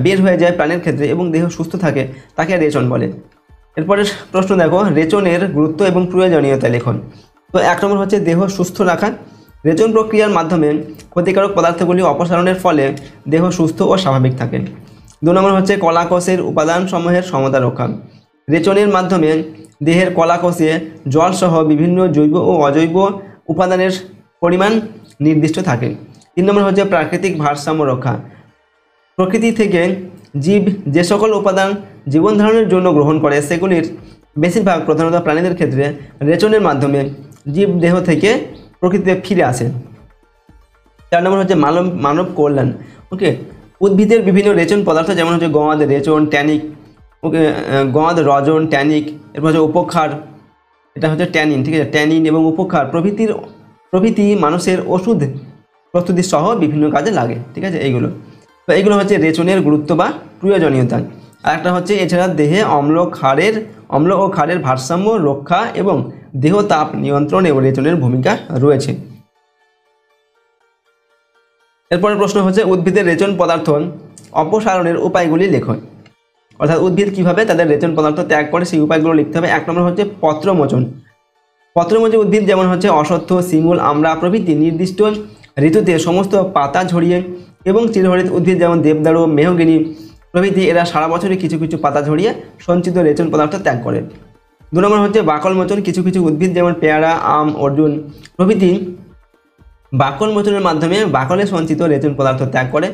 বের হয়ে যায় প্রাণীর ক্ষেত্রে এবং দেহ সুস্থ থাকে, তাকে রেচন বলে। এরপরে প্রশ্ন দেখো, রেচনের গুরুত্ব এবং প্রয়োজনীয়তা লেখন। তো 1 নম্বর হচ্ছে দেহ সুস্থ রাখা। রেচন প্রক্রিয়ার মাধ্যমে ক্ষতিকারক পদার্থগুলি অপসারণের ফলে দেহ সুস্থ ও স্বাভাবিক থাকে। 2 নম্বর হচ্ছে কলাকোষের উপাদানসমূহের সমতা রক্ষা। রেচনের মাধ্যমে দেহের কলাকোষে জলসহ বিভিন্ন জৈব ও অজৈব উপাদানের পরিমাণ নির্দিষ্ট থাকে। 3 নম্বর হচ্ছে প্রাকৃতিক ভারসাম্য রক্ষা। প্রকৃতি থেকে জীব যে সকল উপাদান জীবন ধারণের জন্য গ্রহণ করে সেগুলির বেশিরভাগ, প্রধানত প্রাণীদের ক্ষেত্রে, রেচনের মাধ্যমে জীব দেহ থেকে প্রকৃতিতে ফিরে আসে। 4 নম্বর হচ্ছে মানব কল্যাণ। ওকে, উদ্ভিদের বিভিন্ন রেচন পদার্থ যেমন হচ্ছে গঁদ, রেচন, ট্যানিক, ওকে, গঁদ, রজন, ট্যানিক, এরপর হচ্ছে উপক্ষার, এটা হচ্ছে ট্যানিন, ঠিক আছে, ট্যানিন এবং উপক্ষার প্রভৃতি মানুষের ওষুধ প্রস্তুতি সহ বিভিন্ন কাজে লাগে, ঠিক আছে। তো এইগুলো হচ্ছে রেচনের গুরুত্ব বা প্রয়োজনীয়তা। আর একটা হচ্ছে এছাড়া দেহে অম্ল ও ক্ষারের ভারসাম্য রক্ষা এবং দেহ তাপ নিয়ন্ত্রণে রেচনের ভূমিকা রয়েছে। এরপরের প্রশ্ন হচ্ছে উদ্ভিদের রেচন পদার্থ অপসারণের উপায়গুলি লেখন। অর্থাৎ উদ্ভিদ কীভাবে তাদের রেচন পদার্থ ত্যাগ করে সেই উপায়গুলো লিখতে হবে। 1 নম্বর হচ্ছে পত্রমোচন। পত্রমোচী উদ্ভিদ যেমন হচ্ছে অশ্বত্থ, শিমুল, আমড়া প্রভৃতি নির্দিষ্ট ঋতুতে সমস্ত পাতা ঝরিয়ে, এবং চিরহরিত উদ্ভিদ যেমন দেবদারু, মেহগিনি প্রভৃতি এরা সারা বছরই কিছু কিছু পাতা ঝরিয়ে সঞ্চিত রেচন পদার্থ ত্যাগ করে। 2 নম্বর হচ্ছে বাকল মোচন। কিছু কিছু উদ্ভিদ যেমন পেয়ারা, আম, অর্জুন প্রভৃতি বাকল মোচনের মাধ্যমে বাকলে সঞ্চিত রেচন পদার্থ ত্যাগ করে।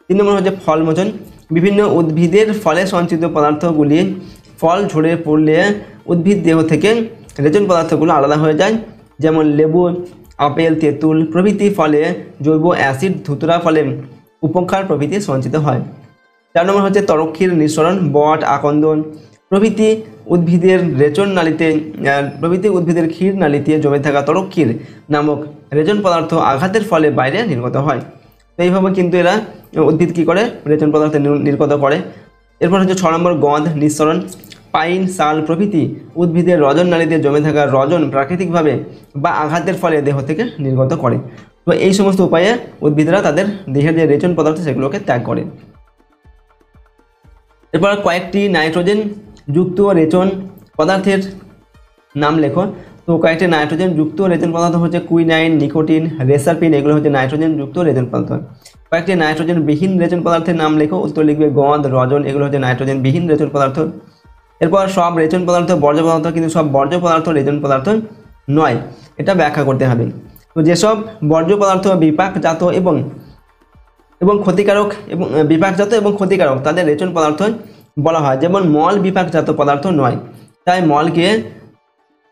3 নম্বর হচ্ছে ফল মোচন। বিভিন্ন উদ্ভিদের ফলে সঞ্চিত পদার্থগুলি ফল ঝরে পড়লে উদ্ভিদ দেহ থেকে রেচন পদার্থগুলো আলাদা হয়ে যায়, যেমন লেবু, আপেল, তেঁতুল প্রভৃতি ফলে জৈব অ্যাসিড, ধুতরা ফলে উপক্ষার প্রভৃতি সঞ্চিত হয়। 4 নম্বর হচ্ছে তরক্ষীর নিঃসরণ। বট, আকন্দ প্রভৃতি উদ্ভিদের ক্ষীর নালীতে জমে থাকা তরক্ষীর নামক রেচন পদার্থ আঘাতের ফলে বাইরে নির্গত হয়। তো এইভাবে কিন্তু এরা উদ্ভিদ কী করে, রেচন পদার্থ নির্গত করে। এরপর হচ্ছে 6 নম্বর গঁদ নিঃসরণ। পাইন, শাল প্রভৃতি উদ্ভিদের রজন নালীতে জমে থাকা রজন প্রাকৃতিকভাবে বা আঘাতের ফলে দেহ থেকে নির্গত করে। তো এই সমস্ত উপায়ে উদ্ভিদরা তাদের দেহের যে রেচন পদার্থ সেগুলোকে ত্যাগ করে। এরপর কয়েকটি নাইট্রোজেন যুক্ত রেচন পদার্থের নাম লেখো। তো কয়েকটি নাইট্রোজেন যুক্ত রেচন পদার্থ হচ্ছে কুইনাইন, নিকোটিন, রেসারপিন, এগুলো হচ্ছে নাইট্রোজেন যুক্ত রেচন পদার্থ। কয়েকটি নাইট্রোজেন বিহীন রেচন পদার্থের নাম লেখো। উত্তর লিখবে গঁদ, রজন, এগুলো হচ্ছে নাইট্রোজেন বিহীন রেচন পদার্থ। এরপর সব রেচন পদার্থ বর্জ্য পদার্থ, কিন্তু সব বর্জ্য পদার্থ রেচন পদার্থ নয়, এটা ব্যাখ্যা করতে হবে। তো যেসব বর্জ্য পদার্থ বিপাকজাত এবং ক্ষতিকারক তাদের রেচন পদার্থ বলা হয়, যেমন মল বিপাকজাত পদার্থ নয়, তাই মলকে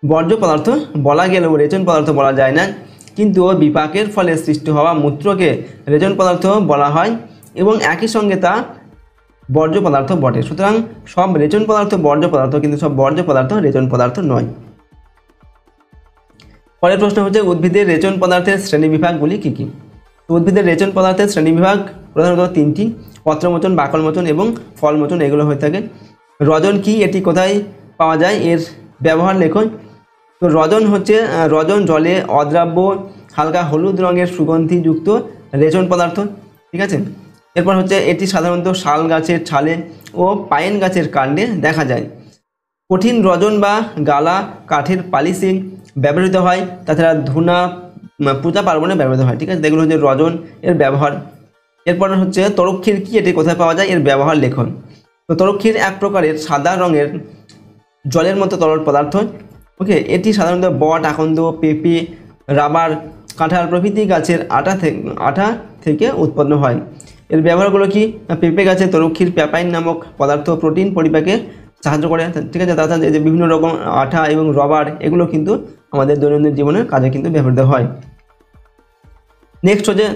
বর্জ্য পদার্থ বলা গেলেও রেচন পদার্থ বলা যায় না। কিন্তু বিপাকের ফলে সৃষ্টি হওয়া মূত্রকে রেচন পদার্থ বলা হয় এবং একই সঙ্গে তা বর্জ্য পদার্থ বটে। সুতরাং সব রেচন পদার্থ বর্জ্য পদার্থ, কিন্তু সব বর্জ্য পদার্থ রেচন পদার্থ নয়। পরের প্রশ্ন হচ্ছে উদ্ভিদের রেচন পদার্থের শ্রেণীবিভাগগুলি কী কী। তো উদ্ভিদের রেচন পদার্থের শ্রেণীবিভাগ প্রধানত 3টি: পত্রমোচন, বাকলমোচন এবং ফলমোচন, এগুলো হয়ে থাকে। রজন কি, এটি কোথায় পাওয়া যায়, এর ব্যবহার লেখন। তো রজন জলে অদ্রাব্য হালকা হলুদ রঙের সুগন্ধিযুক্ত রেচন পদার্থ, ঠিক আছে। এরপর হচ্ছে এটি সাধারণত শাল গাছের ছালে ও পাইন গাছের কাণ্ডে দেখা যায়। কঠিন রজন বা গালা কাঠের পালিশে ব্যবহৃত হয়, তাছাড়া ধুনা, পূজা পার্বণে ব্যবহৃত হয়, ঠিক আছে। এগুলো হচ্ছে রজন এর ব্যবহার। এরপর হচ্ছে তরক্ষীর কি, এটি কোথায় পাওয়া যায়, এর ব্যবহার লেখন। তো তরক্ষীর এক প্রকারের সাদা রঙের জলের মতো তরল পদার্থ, ওকে। এটি সাধারণত বট, আকন্দ, পেঁপে, রাবার, কাঁঠাল প্রভৃতি গাছের আঠা থেকে উৎপন্ন হয়। এর ব্যবহারগুলো কি, পেঁপে গাছের তরক্ষীর প্যাপাইন নামক পদার্থ প্রোটিন পরিপাকে সাহায্য করে, ঠিক আছে। তাছাড়া যে বিভিন্ন রকম আঠা এবং রবার, এগুলো কিন্তু আমাদের দৈনন্দিন জীবনের কাজে কিন্তু ব্যবহৃত হয়। নেক্সট হচ্ছে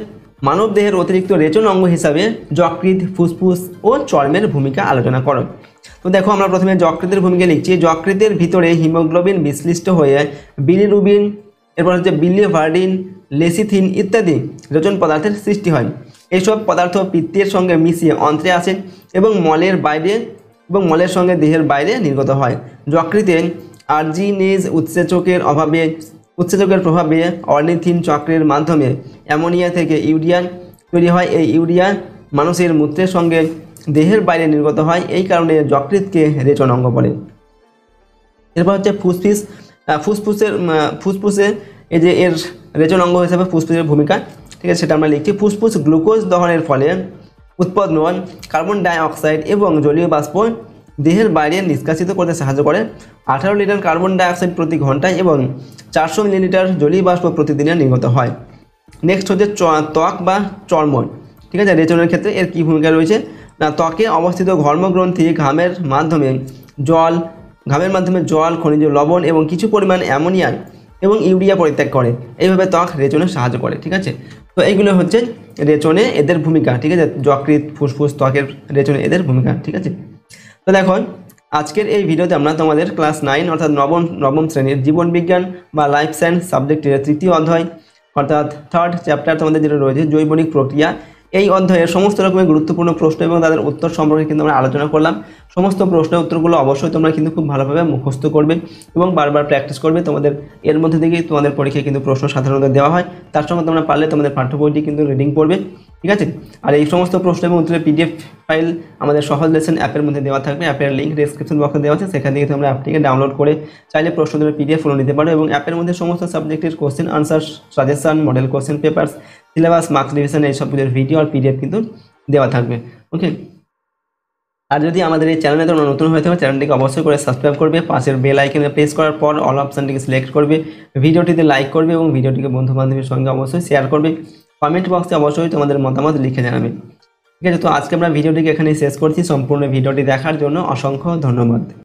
মানব দেহের অতিরিক্ত রেচন অঙ্গ হিসাবে যকৃৎ, ফুসফুস ও চর্মের ভূমিকা আলোচনা করো। তো দেখো, আমরা প্রথমে যকৃতের ভূমিকা লিখছি। যকৃতের ভিতরে হিমোগ্লোবিন বিশ্লিষ্ট হয়ে বিলিরুবিন, এরপর হচ্ছে বিলিভার্ডিন, লেসিথিন ইত্যাদি রেচন পদার্থের সৃষ্টি হয়। এইসব পদার্থ পিত্তের সঙ্গে মিশিয়ে অন্ত্রে আসে এবং মলের বাইরে এবং মলের সঙ্গে দেহের বাইরে নির্গত হয়। যকৃতে আর্জিনেজ উৎসেচকের প্রভাবে অর্নিথিন চক্রের মাধ্যমে অ্যামোনিয়া থেকে ইউরিয়া তৈরি হয়। এই ইউরিয়া মানুষের মূত্রের সঙ্গে দেহের বাইরে নির্গত হয়, এই কারণে যকৃতকে রেচন অঙ্গ বলে। এরপর হচ্ছে ফুসফুসে এই যে এর রেচন অঙ্গ হিসেবে ফুসফুসের ভূমিকা, ঠিক আছে, সেটা আমরা লিখছি। ফুসফুস গ্লুকোজ দহনের ফলে উৎপন্ন কার্বন ডাই অক্সাইড এবং জলীয় বাষ্প দেহের বাইরে নিষ্কাশিত করতে সাহায্য করে। 18 লিটার কার্বন ডাই অক্সাইড প্রতি ঘন্টায় এবং 400 মিলিলিটার জলীয় বাষ্প প্রতিদিনে নির্গত হয়। নেক্সট হচ্ছে ত্বক বা চর্ম, ঠিক আছে। রেচনের ক্ষেত্রে এর কী ভূমিকা রয়েছে না, ত্বকে অবস্থিত ঘর্মগ্রন্থি ঘামের মাধ্যমে জল, খনিজ লবণ এবং কিছু পরিমাণ অ্যামোনিয়া এবং ইউরিয়া পরিত্যাগ করে। এইভাবে ত্বক রেচনে সাহায্য করে, ঠিক আছে। তো এইগুলো হচ্ছে রেচনে এদের ভূমিকা, ঠিক আছে। যকৃৎ, ফুসফুস, ত্বকের রেচনে এদের ভূমিকা, ঠিক আছে। তো দেখো আজকের এই ভিডিওতে আমরা তোমাদের ক্লাস 9 অর্থাৎ নবম শ্রেণীর জীবনবিজ্ঞান বা লাইফ সায়েন্স সাবজেক্টের তৃতীয় অধ্যায় অর্থাৎ থার্ড চ্যাপ্টার তোমাদের যেটা রয়েছে জৈবনিক প্রক্রিয়া, এই অধ্যায়ের সমস্ত রকমের গুরুত্বপূর্ণ প্রশ্ন এবং তাদের উত্তর সম্পর্কে কিন্তু আমরা আলোচনা করলাম। সমস্ত প্রশ্নের উত্তরগুলো অবশ্যই তোমরা কিন্তু খুব ভালোভাবে মুখস্থ করবে এবং বারবার প্র্যাকটিস করবে। তোমাদের এর মধ্যে থেকেই তোমাদের পরীক্ষায় কিন্তু প্রশ্ন সাধারণত দেওয়া হয়। তার সঙ্গে তোমরা পারলে তোমাদের পাঠ্য বইটি কিন্তু রিডিং পড়বে, ঠিক আছে। আর এই সমস্ত প্রশ্ন এবং উত্তরের পিডিএফ ফাইল আমাদের সহজ লেসন অ্যাপের মধ্যে দেওয়া থাকবে। অ্যাপের লিঙ্ক ডেসক্রিপশন বক্সে দেওয়া আছে, সেখান থেকে তোমরা অ্যাপটিকে ডাউনলোড করে চাইলে প্রশ্নগুলোর পিডিএফ ফলো নিতে পারো এবং অ্যাপের মধ্যে সমস্ত সাবজেক্টের question answer, suggestion, model question papers, syllabus, marks revision এই সবগুলোর ভিডিও আর পিডিএফ কিন্তু দেওয়া থাকবে, ওকে। আর যদি আমাদের এই চ্যানেলে তোমরা নতুন হয়ে থাকো, চ্যানেলটিকে অবশ্যই করে সাবস্ক্রাইব করবে, পাশের বেল আইকনে প্রেস করার পর অল অপশানটিকে সিলেক্ট করবে, ভিডিওটিতে লাইক করবে এবং ভিডিওটিকে বন্ধু বান্ধবের সঙ্গে অবশ্যই শেয়ার করবে। কমেন্ট বক্সে অবশ্যই তোমাদের মতামত লিখে জানাবে, ঠিক আছে। তো আজকে আমরা ভিডিওটিকে এখানে শেষ করছি। সম্পূর্ণ ভিডিওটি দেখার জন্য অসংখ্য ধন্যবাদ।